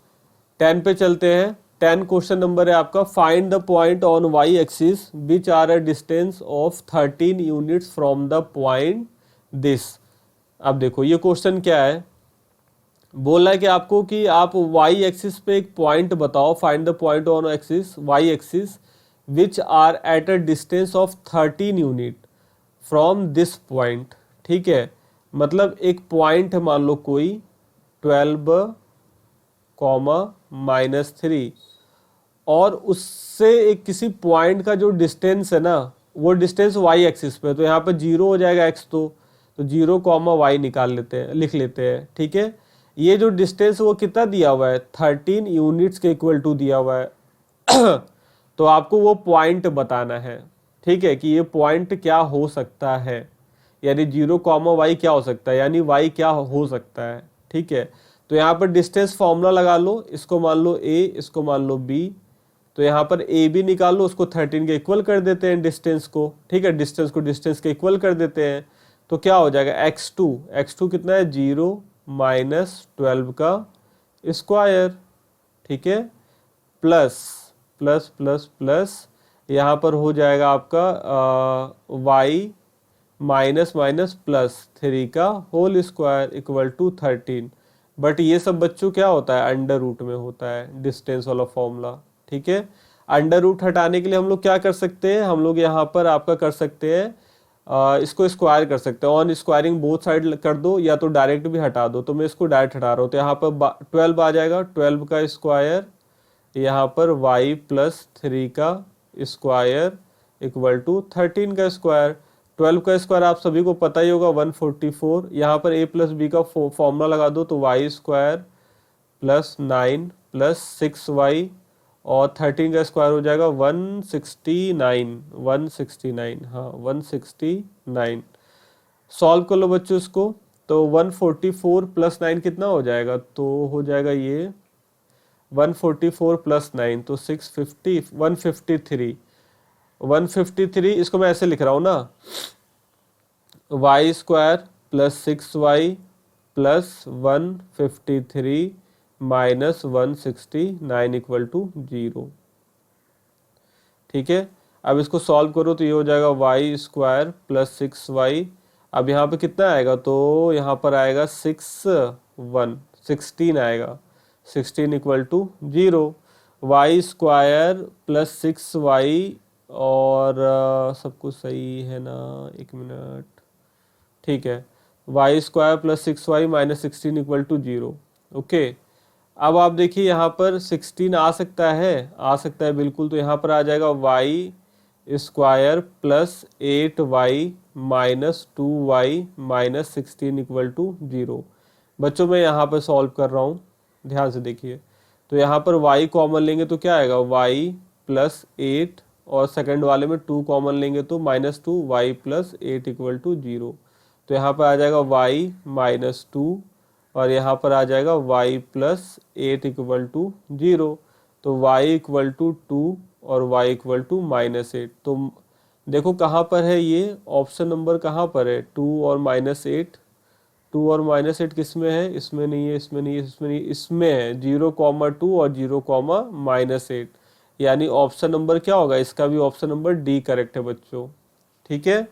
A: 10 पे चलते हैं। 10 क्वेश्चन नंबर है आपका, find the point on Y axis which are a distance of 13 units from the point this. अब देखो ये क्वेश्चन क्या है, बोल रहा है कि आपको कि आप वाई एक्सिस पे एक पॉइंट बताओ, find the point on axis Y axis which are at a distance of 13 unit from this point. ठीक है, मतलब एक पॉइंट मान लो कोई 12, -3, और उससे एक किसी पॉइंट का जो डिस्टेंस है ना, वो डिस्टेंस वाई एक्सिस पे, तो यहाँ पे 0 हो जाएगा एक्स, तो 0, वाई निकाल लेते हैं, लिख लेते हैं। ठीक है, ये जो डिस्टेंस वो कितना दिया हुआ है, 13 यूनिट्स के इक्वल टू दिया हुआ है। तो आपको वो पॉइंट बताना है। ठीक है, कि ये पॉइंट क्या हो सकता है, यानी 0, वाई क्या हो सकता है, यानी वाई क्या हो सकता है। ठीक है, तो यहाँ पर डिस्टेंस फॉर्मूला लगा लो, इसको मान लो ए, इसको मान लो बी। तो यहाँ पर ए बी निकाल लो, उसको 13 के इक्वल कर देते हैं डिस्टेंस को। ठीक है, डिस्टेंस को डिस्टेंस के इक्वल कर देते हैं। तो क्या हो जाएगा x2 कितना है 0 - 12 का स्क्वायर। ठीक है, प्लस प्लस प्लस प्लस यहाँ पर हो जाएगा आपका y -+3 का whole square equal to 13। But ये सब बच्चों क्या होता है, अंडर रूट में होता है डिस्टेंस वाला फॉर्मूला। ठीक है, अंडर रूट हटाने के लिए हम लोग क्या कर सकते हैं, हम लोग यहाँ पर आपका कर सकते हैं इसको स्क्वायर कर सकते हैं। ऑन स्क्वायरिंग बोथ साइड कर दो, या तो डायरेक्ट भी हटा दो। तो मैं इसको डायरेक्ट हटा रहा हूँ, तो यहाँ पर 12 आ जाएगा, 12 का स्क्वायर, यहाँ पर y + 3 का स्क्वायर इक्वल टू 13 का स्क्वायर। 12 का स्क्वायर आप सभी को पता ही होगा 144। यहाँ पर a + b का फॉर्मूला लगा दो, तो y² + 9 + 6y, और 13 का स्क्वायर हो जाएगा 169। हाँ 169। सॉल्व कर लो बच्चों इसको। तो 144 + 9 कितना हो जाएगा, तो हो जाएगा ये 144 + 9, तो 650, 153। 153 इसको मैं ऐसे लिख रहा हूँ ना, y² + 6y + 153 -169 इक्वल टू 0। ठीक है, अब इसको सॉल्व करो तो ये हो जाएगा y² + 6y। अब यहाँ पे कितना आएगा, तो यहाँ पर आएगा 16 आएगा, 16 इक्वल टू 0। y² + 6y, और सब कुछ सही है ना, एक मिनट। ठीक है, y² + 6y -16 equal to 0। Okay, अब आप देखिए यहाँ पर 16 आ सकता है बिल्कुल। तो यहाँ पर आ जाएगा y² + 8y - 2y - 16 equal to 0। बच्चों मैं यहाँ पर सॉल्व कर रहा हूँ, ध्यान से देखिए। तो यहाँ पर y कॉमन लेंगे तो क्या आएगा, y प्लस 8, और सेकंड वाले में 2 कॉमन लेंगे तो -2, y प्लस 8 इक्वल टू 0। तो यहाँ पर आ जाएगा y माइनस 2, और यहाँ पर आ जाएगा y प्लस 8 इक्वल टू 0। तो y इक्वल टू 2 और y इक्वल टू -8। तो देखो कहाँ पर है ये ऑप्शन नंबर, कहाँ पर है 2 और -8। 2 और -8 किस में है, इसमें नहीं है, इसमें नहीं है, इसमें नहीं, इसमें है 0,2 और 0,-8। यानी ऑप्शन नंबर क्या होगा, इसका भी ऑप्शन नंबर डी करेक्ट है बच्चों। ठीक है,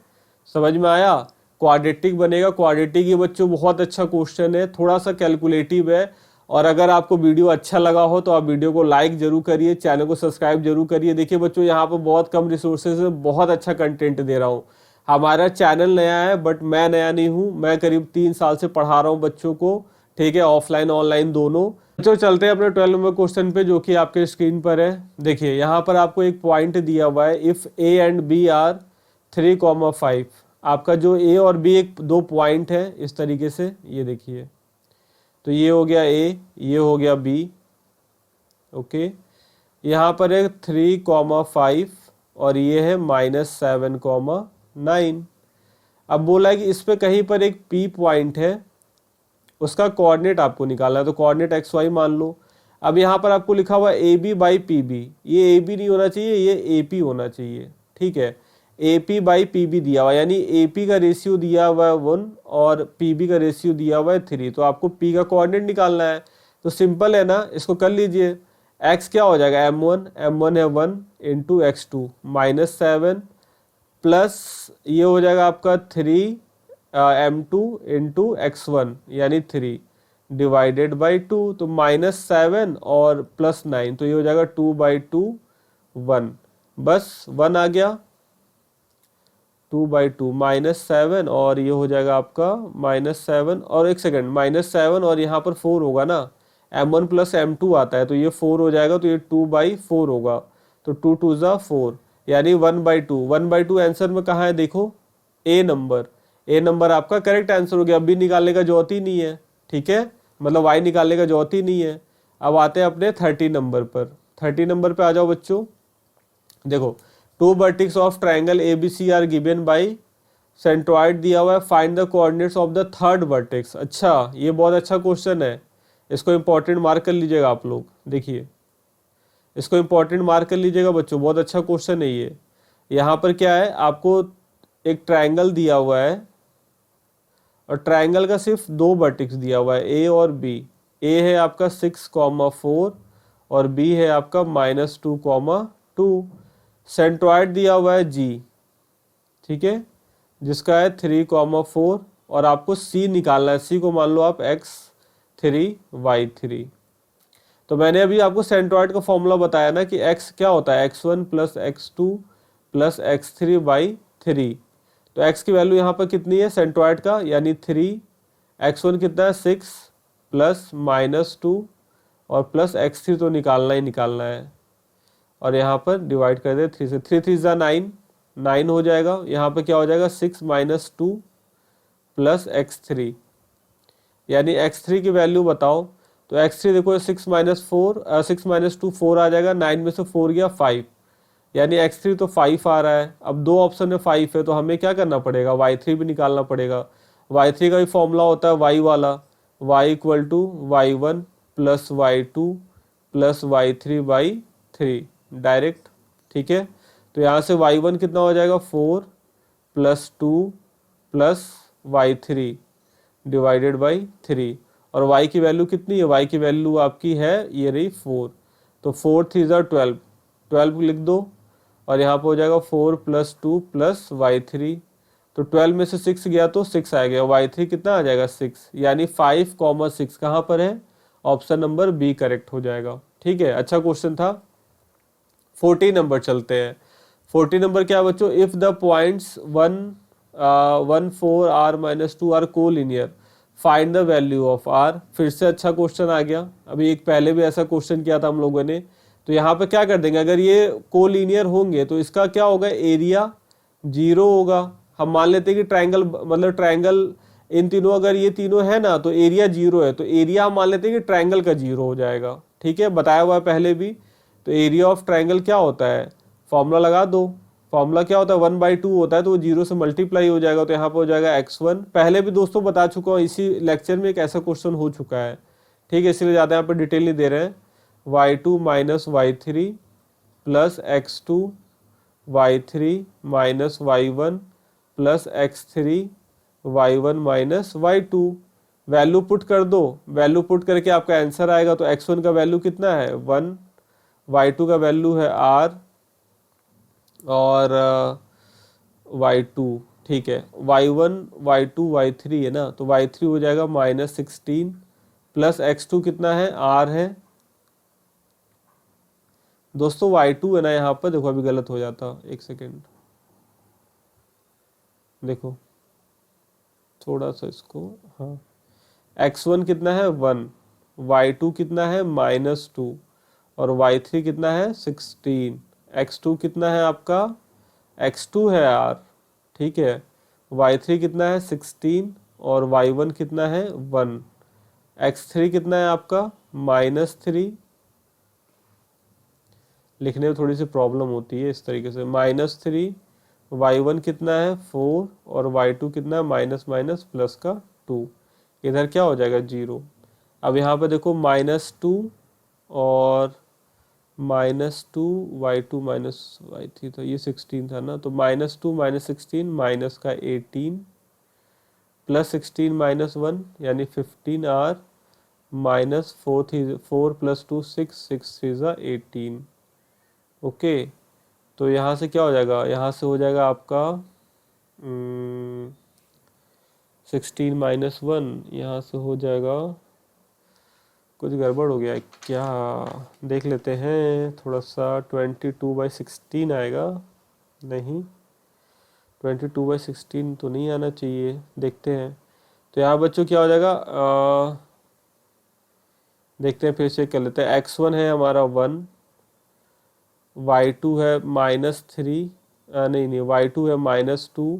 A: समझ में आया। क्वाड्रेटिक बनेगा, क्वाड्रेटिक ये बच्चों बहुत अच्छा क्वेश्चन है, थोड़ा सा कैलकुलेटिव है। और अगर आपको वीडियो अच्छा लगा हो तो आप वीडियो को लाइक जरूर करिए, चैनल को सब्सक्राइब जरूर करिए। देखिए बच्चों यहाँ पर बहुत कम रिसोर्सेज में बहुत अच्छा कंटेंट दे रहा हूँ। हमारा चैनल नया है बट मैं नया नहीं हूँ, मैं करीब 3 साल से पढ़ा रहा हूँ बच्चों को, ठीक है, ऑफलाइन ऑनलाइन दोनों। बच्चों चलते हैं अपने 12 नंबर क्वेश्चन पे, जो कि आपके स्क्रीन पर है। देखिए यहाँ पर आपको एक पॉइंट दिया हुआ है, if A and B are 3,5। आपका जो ए और बी एक दो पॉइंट है इस तरीके से, ये देखिए। तो ये हो गया ए, ये हो गया बी, ओके। यहाँ पर है 3,5 और ये है -7,9। अब बोला है कि इस पे कहीं पर एक पी पॉइंट है, उसका कोऑर्डिनेट आपको निकालना है। तो कोऑर्डिनेट एक्स वाई मान लो। अब यहाँ पर आपको लिखा हुआ A B by P B, ये ए बी नहीं होना चाहिए, ये ए पी होना चाहिए, ठीक है। A P by P B दिया हुआ, यानी ए पी का रेशियो दिया हुआ है 1 और पी बी का रेशियो दिया हुआ है 3। तो आपको पी का कोऑर्डिनेट निकालना है। तो सिंपल है ना, इसको कर लीजिए। एक्स क्या हो जाएगा, m1 है 1 इंटू x2 -7 प्लस ये हो जाएगा आपका 3 m2 इंटू x1 यानी 3 डिवाइडेड बाई 2। तो -7 और +9, तो ये हो जाएगा 2/2 1, बस 1 आ गया। 2/2 -7 और ये हो जाएगा आपका -7 और एक सेकंड, -7 और यहाँ पर 4 होगा ना, m1 प्लस m2 आता है तो ये 4 हो जाएगा, तो ये 2/4 होगा। तो 2 2 ज़ा 4 यानी 1/2। 1/2 आंसर में कहाँ है देखो, ए नंबर। ए नंबर आपका करेक्ट आंसर हो गया। अब भी निकालने का जरूरत ही नहीं है, ठीक है, मतलब वाई निकालने का जरूरत ही नहीं है। अब आते हैं अपने 30 नंबर पर। 30 नंबर पे आ जाओ बच्चों। देखो, 2 vertex of triangle ABC are given by centroid दिया हुआ है, find the coordinates of the third vertex. अच्छा, ये बहुत अच्छा क्वेश्चन है, इसको इंपॉर्टेंट मार्क कर लीजिएगा आप लोग। देखिए इसको इंपॉर्टेंट मार्क कर लीजिएगा बच्चों, बहुत अच्छा क्वेश्चन है ये। यहाँ पर क्या है, आपको एक ट्राइंगल दिया हुआ है और ट्राइंगल का सिर्फ 2 वर्टेक्स दिया हुआ है, ए और बी। ए है आपका 6,4 और बी है आपका -2,2। सेंट्रॉइड दिया हुआ है जी, ठीक है, जिसका है 3,4 और आपको सी निकालना है। सी को मान लो आप x3 y3। तो मैंने अभी आपको सेंट्रॉइड का फॉर्मूला बताया ना कि x क्या होता है, x1 plus x2 plus x3 y3। तो x की वैल्यू यहाँ पर कितनी है सेंट्रॉइड का, यानी 3। x1 कितना है 6 प्लस -2 और प्लस x3 तो निकालना ही निकालना है। और यहाँ पर डिवाइड कर दे 3 से, 3 3 ज़ा 9, 9 हो जाएगा। यहाँ पर क्या हो जाएगा 6 - 2 प्लस x3, यानी x3 की वैल्यू बताओ। तो x3 देखो 6 - 2 4 आ जाएगा, 9 में से 4 गया 5, यानी x3 तो 5 आ रहा है। अब दो ऑप्शन में 5 है तो हमें क्या करना पड़ेगा, y3 भी निकालना पड़ेगा। y3 का भी फॉर्मूला होता है y वाला, y equal to y1 plus y2 plus y3/3 direct, ठीक है। तो यहाँ से y1 कितना हो जाएगा 4 plus 2 plus y3 divided by 3। और y की वैल्यू कितनी है, y की वैल्यू आपकी है ये रही 4। तो 4 3 ज़ा 12, 12 लिख दो और यहाँ पर हो जाएगा 4 प्लस 2 प्लस y3। तो 12 में से 6 गया तो 6 आ गया, y3 कितना आ जाएगा 6, यानी 5,6 कहाँ पर है, ऑप्शन नंबर बी करेक्ट हो जाएगा। ठीक है, अच्छा क्वेश्चन था। 40 नंबर चलते हैं। 40 नंबर क्या बच्चों, if the points 1 4 r - 2 are collinear find the value of r। फिर से अच्छा क्वेश्चन आ गया, अभी एक पहले भी ऐसा क्वेश्चन किया था हम लोगों ने। तो यहाँ पे क्या कर देंगे, अगर ये कोलिनियर होंगे तो इसका क्या होगा, एरिया 0 होगा। हम मान लेते हैं कि ट्राइंगल मतलब ट्राइंगल इन तीनों अगर ये तीनों है ना तो एरिया 0 है, तो एरिया हम मान लेते हैं कि ट्रायंगल का 0 हो जाएगा। ठीक है, बताया हुआ है पहले भी। तो एरिया ऑफ ट्रायंगल क्या होता है, फॉर्मूला लगा दो। फॉर्मूला क्या होता है, 1/2 होता है, तो वो 0 से मल्टीप्लाई हो जाएगा, तो यहाँ पर हो जाएगा x1। पहले भी दोस्तों बता चुका हूँ, इसी लेक्चर में एक ऐसा क्वेश्चन हो चुका है। ठीक है, इसलिए ज़्यादा यहाँ पर डिटेल नहीं दे रहे हैं। y2 minus y3 plus x2 y3 minus y1 plus x3 y1 minus y2। Value put कर दो, वैल्यू पुट करके आपका आंसर आएगा। तो x1 का वैल्यू कितना है 1, y2 का वैल्यू है r और y2। ठीक है, y1 y2 y3 है ना, तो y3 हो जाएगा -16 प्लस x2 कितना है r है दोस्तों, y2 है ना, यहाँ पर देखो अभी गलत हो जाता, एक सेकेंड देखो थोड़ा सा इसको, हाँ x1 कितना है 1, y2 कितना है -2 और y3 कितना है 16, x2 कितना है आपका, x2 है r। ठीक है, y3 कितना है 16 और y1 कितना है 1, x3 कितना है आपका -3। लिखने में थोड़ी सी प्रॉब्लम होती है इस तरीके से, -3, y1 कितना है 4 और y2 कितना है माइनस माइनस प्लस का 2। इधर क्या हो जाएगा 0। अब यहाँ पे देखो -2 और -2 y2 माइनस y3 था, ये 16 था ना, तो -2 -16 माइनस का 18 प्लस 16 -1 यानी 15r माइनस 4 प्लस 2 6, 6 3 18। ओके, तो यहाँ से क्या हो जाएगा, यहाँ से हो जाएगा आपका 16 -1, यहाँ से हो जाएगा, कुछ गड़बड़ हो गया है क्या, देख लेते हैं थोड़ा सा। 22/16 आएगा, नहीं 22/16 तो नहीं आना चाहिए, देखते हैं। तो यहाँ बच्चों क्या हो जाएगा, देखते हैं, फिर चेक कर लेते हैं। x1 है हमारा 1, y2 है -3, नहीं नहीं y2 है -2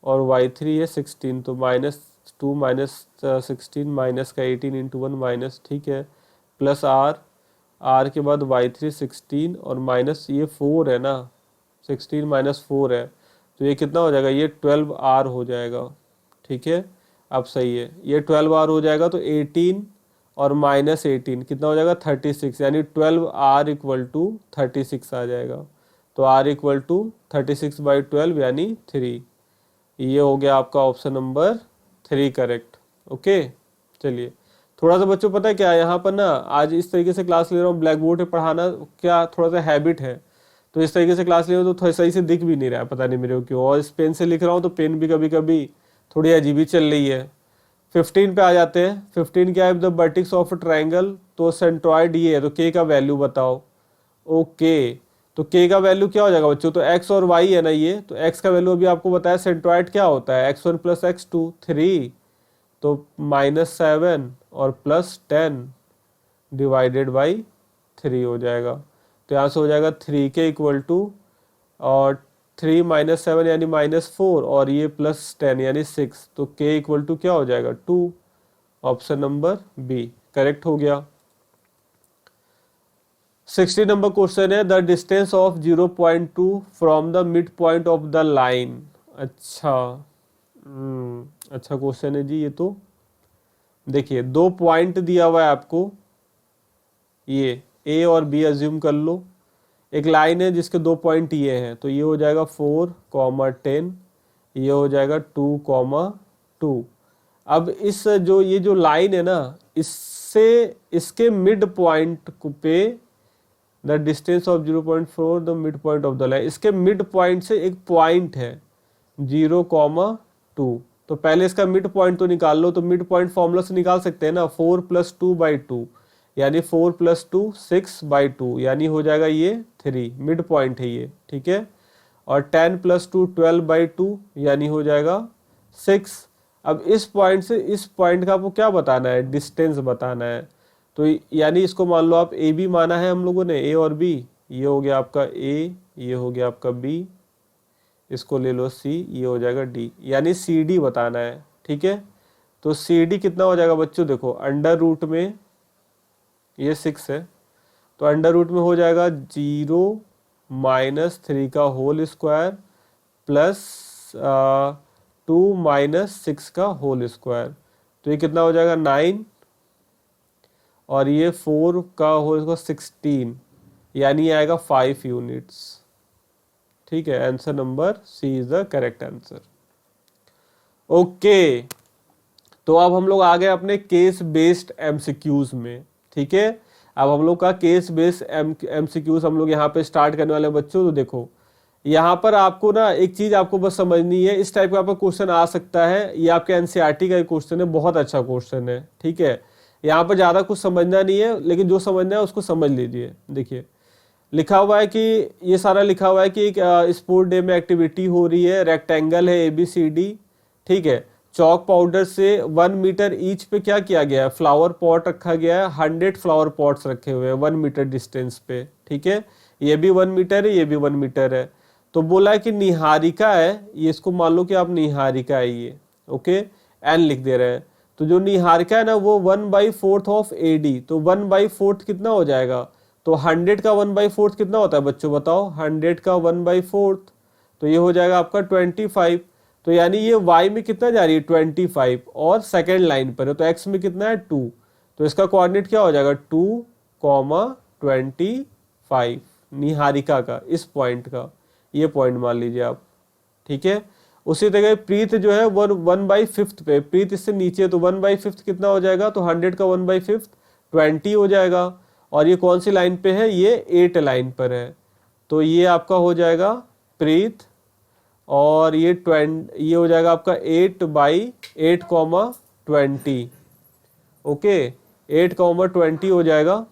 A: और y3 है 16, तो -2 -16 माइनस का 18 इंटू 1 माइनस, ठीक है, प्लस r के बाद y3 16 और माइनस ये 4 है ना, 16 - 4 है, तो ये कितना हो जाएगा, ये 12r हो जाएगा। ठीक है, अब सही है, ये 12r हो जाएगा, तो 18 और -18 कितना हो जाएगा 36, यानी 12r = 36 आ जाएगा। तो r = 36/12 यानी 3। ये हो गया आपका ऑप्शन नंबर 3 करेक्ट। ओके, चलिए थोड़ा सा बच्चों पता है क्या, यहाँ पर ना आज इस तरीके से क्लास ले रहा हूँ, ब्लैक बोर्ड पे पढ़ाना क्या थोड़ा सा हैबिट है, तो इस तरीके से क्लास ले रहा हूँ तो थोड़ा सही से दिख भी नहीं रहा है, पता नहीं मेरे को क्यों। और इस पेन से लिख रहा हूँ तो पेन भी कभी कभी थोड़ी अजीब ही चल रही है। 15 पे आ जाते हैं। 15 क्या है, द वर्टेक्स ऑफ ट्राइंगल, तो सेंट्रॉइड ये है, तो के का वैल्यू बताओ। ओके, तो के का वैल्यू क्या हो जाएगा बच्चों, तो एक्स और वाई है ना ये, तो एक्स का वैल्यू अभी आपको बताया, सेंट्रॉइड क्या होता है x1 + x2 3, तो -7 और +10 डिवाइडेड बाई 3 हो जाएगा। तो यहाँ से हो जाएगा 3k = और 3 - 7 यानी -4 और ये +10 यानी 6, तो k = क्या हो जाएगा 2। ऑप्शन नंबर बी करेक्ट हो गया। 60 नंबर क्वेश्चन है, the distance of 0.2 from the mid point of the line. अच्छा अच्छा क्वेश्चन है जी ये। तो देखिए 2 पॉइंट दिया हुआ है आपको, ये ए और बी अज्यूम कर लो, एक लाइन है जिसके 2 पॉइंट ये हैं, तो ये हो जाएगा 4, 10, ये हो जाएगा 2, 2। अब इस जो ये जो लाइन है ना, इससे इसके मिड पॉइंट पे the distance of 0.4 the mid point of the line, इसके मिड पॉइंट से एक पॉइंट है 0,2। तो पहले इसका मिड पॉइंट तो निकाल लो, तो मिड पॉइंट फॉर्मूला से निकाल सकते हैं ना, 4 + 2/2 यानी 4 + 2 6/2 यानी हो जाएगा ये 3, मिड पॉइंट है ये। ठीक है, और 10 + 2 12/2 यानी हो जाएगा 6। अब इस पॉइंट से इस पॉइंट का आपको क्या बताना है, डिस्टेंस बताना है। तो यानी इसको मान लो आप ए बी माना है हम लोगों ने, ए और बी, ये हो गया आपका ए, ये हो गया आपका बी, इसको ले लो सी, ये हो जाएगा डी, यानी सी डी बताना है। ठीक है। तो सी डी कितना हो जाएगा बच्चों, देखो अंडर रूट में ये 6 है, तो अंडर रूट में हो जाएगा 0 - 3 का होल स्क्वायर प्लस 2 - 6 का होल स्क्वायर। तो ये कितना हो जाएगा 9, और ये 4 का होल स्क्वायर 16, यानी आएगा 5 यूनिट्स। ठीक है, answer number C is the correct answer. Okay, तो अब हम लोग आ गए अपने केस बेस्ड एमसीक्यूज में। ठीक है, अब हम लोग का केस बेस्ड एमसीक्यूज हम लोग यहाँ पे स्टार्ट करने वाले बच्चों। तो देखो यहाँ पर आपको ना एक चीज आपको बस समझनी है, इस टाइप का आपका क्वेश्चन आ सकता है, ये आपके एनसीईआरटी का एक क्वेश्चन है, बहुत अच्छा क्वेश्चन है। ठीक है, यहाँ पर ज्यादा कुछ समझना नहीं है, लेकिन जो समझना है उसको समझ लीजिए। देखिए लिखा हुआ है कि ये सारा लिखा हुआ है कि एक स्पोर्ट डे में एक्टिविटी हो रही है, रेक्टेंगल है ABCD। ठीक है, चौक पाउडर से 1 मीटर ईच पे क्या किया गया है, फ्लावर पॉट रखा गया है, 100 फ्लावर पॉट्स रखे हुए हैं 1 मीटर डिस्टेंस पे। ठीक है, ये भी 1 मीटर है, ये भी 1 मीटर है। तो बोला है कि निहारिका है, ये इसको मान लो कि आप निहारिका है ये, ओके, एन लिख दे रहे हैं। तो जो निहारिका है ना वो 1/4 ऑफ AD, तो 1/4 कितना हो जाएगा, तो 100 का 1/4 कितना होता है बच्चों बताओ, 100 का 1/4, तो ये हो जाएगा आपका 25। तो यानी ये y में कितना जा रही है 25, और सेकेंड लाइन पर है, तो x में कितना है 2, तो इसका कोऑर्डिनेट क्या हो जाएगा 2,25 निहारिका का, इस पॉइंट का, ये पॉइंट मान लीजिए आप। ठीक है, उसी तरह प्रीत जो है 1/5 पे, प्रीत इससे नीचे, तो 1/5 कितना हो जाएगा, तो 100 का 1/5 20 हो जाएगा। और ये कौन सी लाइन पे है, ये 8 लाइन पर है, तो ये आपका हो जाएगा प्रीत, और ये हो जाएगा आपका 8/8, ओके, 8,20 हो जाएगा।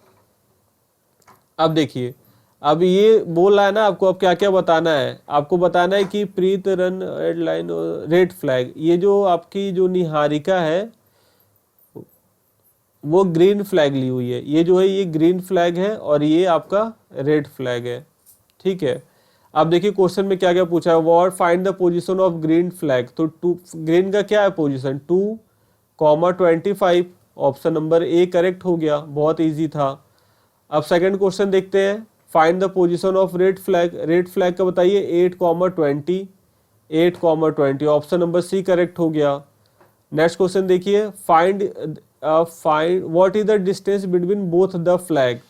A: अब देखिए, अब ये बोल रहा है ना आपको, अब क्या क्या बताना है, आपको बताना है कि Preet run red line red flag, ये जो आपकी जो निहारिका है वो ग्रीन फ्लैग ली हुई है, ये जो है ये ग्रीन फ्लैग है, और ये आपका रेड फ्लैग है। ठीक है, अब देखिए क्वेश्चन में क्या क्या पूछा है, what find the position of green flag. तो ग्रीन का क्या है position 2,25, option number A correct हो गया, बहुत इजी था। अब सेकंड क्वेश्चन देखते हैं, find the position of red flag, red flag का बताइए 8,20, 8,20, ऑप्शन नंबर सी करेक्ट हो गया। नेक्स्ट क्वेश्चन देखिए, find what is the distance between both the flag.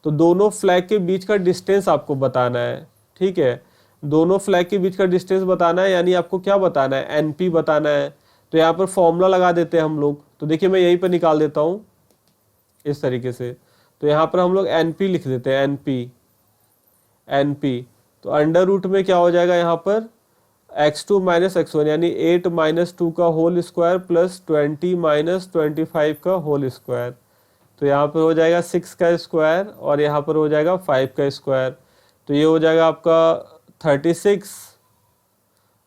A: तो दोनों फ्लैग के बीच का डिस्टेंस आपको बताना है। ठीक है, दोनों फ्लैग के बीच का डिस्टेंस बताना है, यानी आपको क्या बताना है, NP बताना है। तो यहाँ पर फॉर्मूला लगा देते हैं हम लोग, तो देखिए मैं यहीं पर निकाल देता हूँ इस तरीके से। तो यहाँ पर हम लोग NP लिख देते हैं, NP। तो अंडर रूट में क्या हो जाएगा यहाँ पर x2 - x1, यानी 8 - 2 का होल स्क्वायर प्लस 20 - 25 का होल स्क्वायर। तो यहाँ पर हो जाएगा 6 का स्क्वायर, और यहाँ पर हो जाएगा 5 का स्क्वायर। तो ये हो जाएगा आपका 36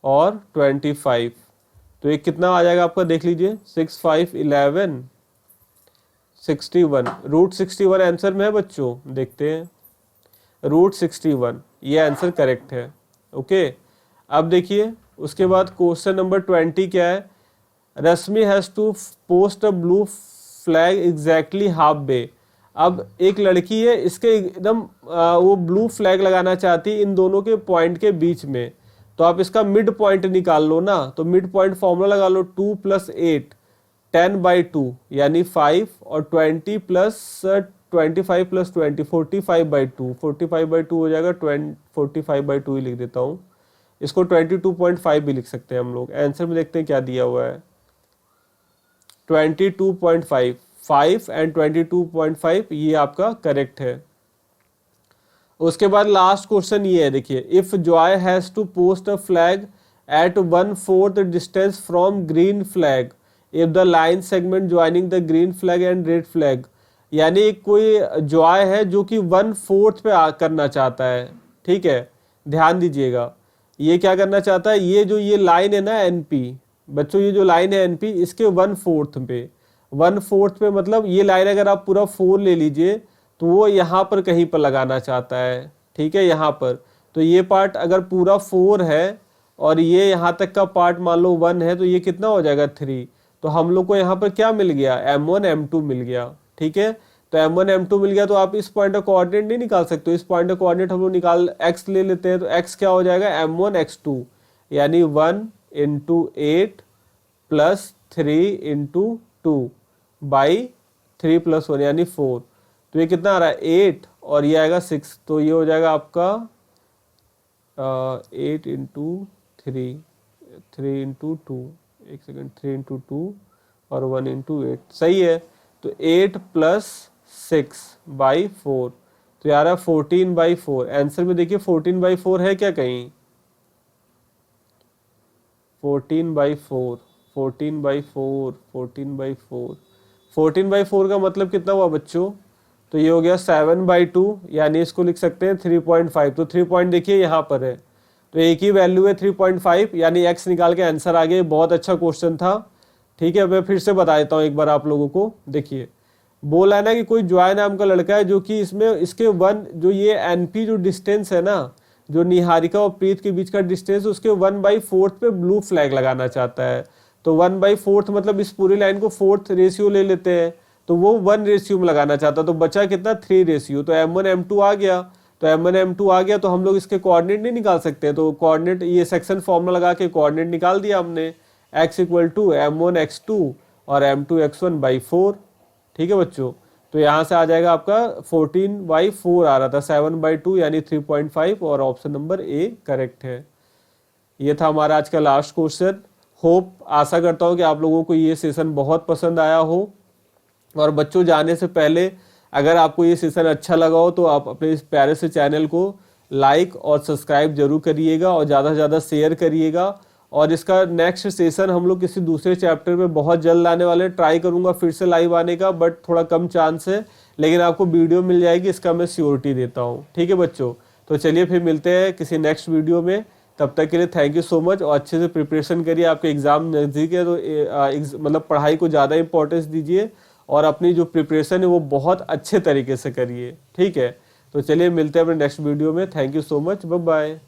A: और 25। तो ये कितना आ जाएगा आपका, देख लीजिए 6, 5, 11, 61, √61 आंसर में है बच्चों। देखते हैं, √61 ये आंसर करेक्ट है। ओके, अब देखिए उसके बाद क्वेश्चन नंबर 20 क्या है, Rashmi has to post a blue flag exactly half way. अब एक लड़की है, इसके एकदम वो ब्लू फ्लैग लगाना चाहती है इन दोनों के पॉइंट के बीच में, तो आप इसका मिड पॉइंट निकाल लो ना। तो मिड पॉइंट फॉर्मूला लगा लो, 2 + 8 10/2 यानी 5, और 20 + 25 + 20 45/2, 45/2 हो जाएगा, 45/2 ही लिख देता हूँ, इसको 22.5 भी लिख सकते हैं हम लोग। आंसर में देखते हैं क्या दिया हुआ है, 22.5, 5 एंड 22.5 ये आपका करेक्ट है। उसके बाद लास्ट क्वेश्चन ये है, देखिए, if Joy has to post a flag at 1/4 distance from green flag if the line segment joining the green flag and red flag. यानी कोई जॉय है जो कि 1/4 पे करना चाहता है। ठीक है, ध्यान दीजिएगा, ये क्या करना चाहता है, ये जो ये लाइन है ना NP बच्चों, ये जो लाइन है NP इसके 1/4 पे, 1/4 पे मतलब ये लाइन अगर आप पूरा 4 ले लीजिए तो वो यहाँ पर कहीं पर लगाना चाहता है। ठीक है, यहाँ पर, तो ये पार्ट अगर पूरा 4 है और ये यहाँ तक का पार्ट मान लो 1 है, तो ये कितना हो जाएगा 3। तो हम लोग को यहाँ पर क्या मिल गया, m1 m2 मिल गया। ठीक है, तो m1 m2 मिल गया, तो आप इस पॉइंट का कोऑर्डिनेट नहीं निकाल सकते। इस पॉइंट का कोऑर्डिनेट हम लोग निकाल x ले लेते हैं, तो x क्या हो जाएगा m1 x2, यानी 1 × 8 + 3 × 2 बाई 3 + 1 यानी 4। तो ये कितना आ रहा है 8 और ये आएगा 6, तो ये हो जाएगा आपका 8 × 3 3 × 2, एक सेकेंड, 3 × 2 और 1 × 8, सही है। तो 8 + 6/4, तो यार 14/4। आंसर में देखिए 14/4 है क्या कहीं, 14/4 14/4 14/4 14/4 का मतलब कितना हुआ बच्चों, तो ये हो गया 7/2, यानी इसको लिख सकते हैं 3.5। तो 3 पॉइंट देखिए यहाँ पर है, तो एक ही वैल्यू है 3.5, यानी x निकाल के आंसर आ गया। बहुत अच्छा क्वेश्चन था। ठीक है, मैं फिर से बता देता हूँ एक बार आप लोगों को। देखिए बोला है ना कि कोई जॉय नाम का लड़का है जो कि इसमें इसके जो ये एनपी जो डिस्टेंस है ना, जो निहारिका और प्रीत के बीच का डिस्टेंस, उसके 1/4 पे ब्लू फ्लैग लगाना चाहता है। तो 1/4 मतलब इस पूरी लाइन को 4th रेशियो ले लेते हैं, तो वो 1 रेशियो में लगाना चाहता है। तो बचा कितना 3 रेशियो, तो m1 m2 आ गया। तो m1 m2 आ गया, तो हम लोग इसके कोऑर्डिनेट नहीं निकाल सकते। तो कोऑर्डिनेट ये सेक्शन फॉर्मूला लगा के कोऑर्डिनेट निकाल दिया हमने, x = m1 x2 और m2 x1/4। ठीक है बच्चों, तो यहाँ से आ जाएगा आपका 14/4 आ रहा था, 7/2 यानी 3.5, और ऑप्शन नंबर ए करेक्ट है। ये था हमारा आज का लास्ट क्वेश्चन। होप, आशा करता हूँ कि आप लोगों को ये सेशन बहुत पसंद आया हो। और बच्चों जाने से पहले अगर आपको ये सेशन अच्छा लगा हो तो आप अपने इस प्यारे से चैनल को लाइक और सब्सक्राइब जरूर करिएगा और ज़्यादा से ज़्यादा शेयर करिएगा। और इसका नेक्स्ट सेशन हम लोग किसी दूसरे चैप्टर में बहुत जल्द लाने वाले, ट्राई करूंगा फिर से लाइव आने का, बट थोड़ा कम चांस है, लेकिन आपको वीडियो मिल जाएगी, इसका मैं श्योरिटी देता हूँ। ठीक है बच्चों, तो चलिए फिर मिलते हैं किसी नेक्स्ट वीडियो में। तब तक के लिए थैंक यू सो मच, और अच्छे से प्रिपरेशन करिए। आपके एग्जाम नज़दीक है तो मतलब पढ़ाई को ज़्यादा इंपॉर्टेंस दीजिए और अपनी जो प्रिपरेशन है वो बहुत अच्छे तरीके से करिए। ठीक है, तो चलिए मिलते हैं अपने नेक्स्ट वीडियो में। Thank you so much, bye bye.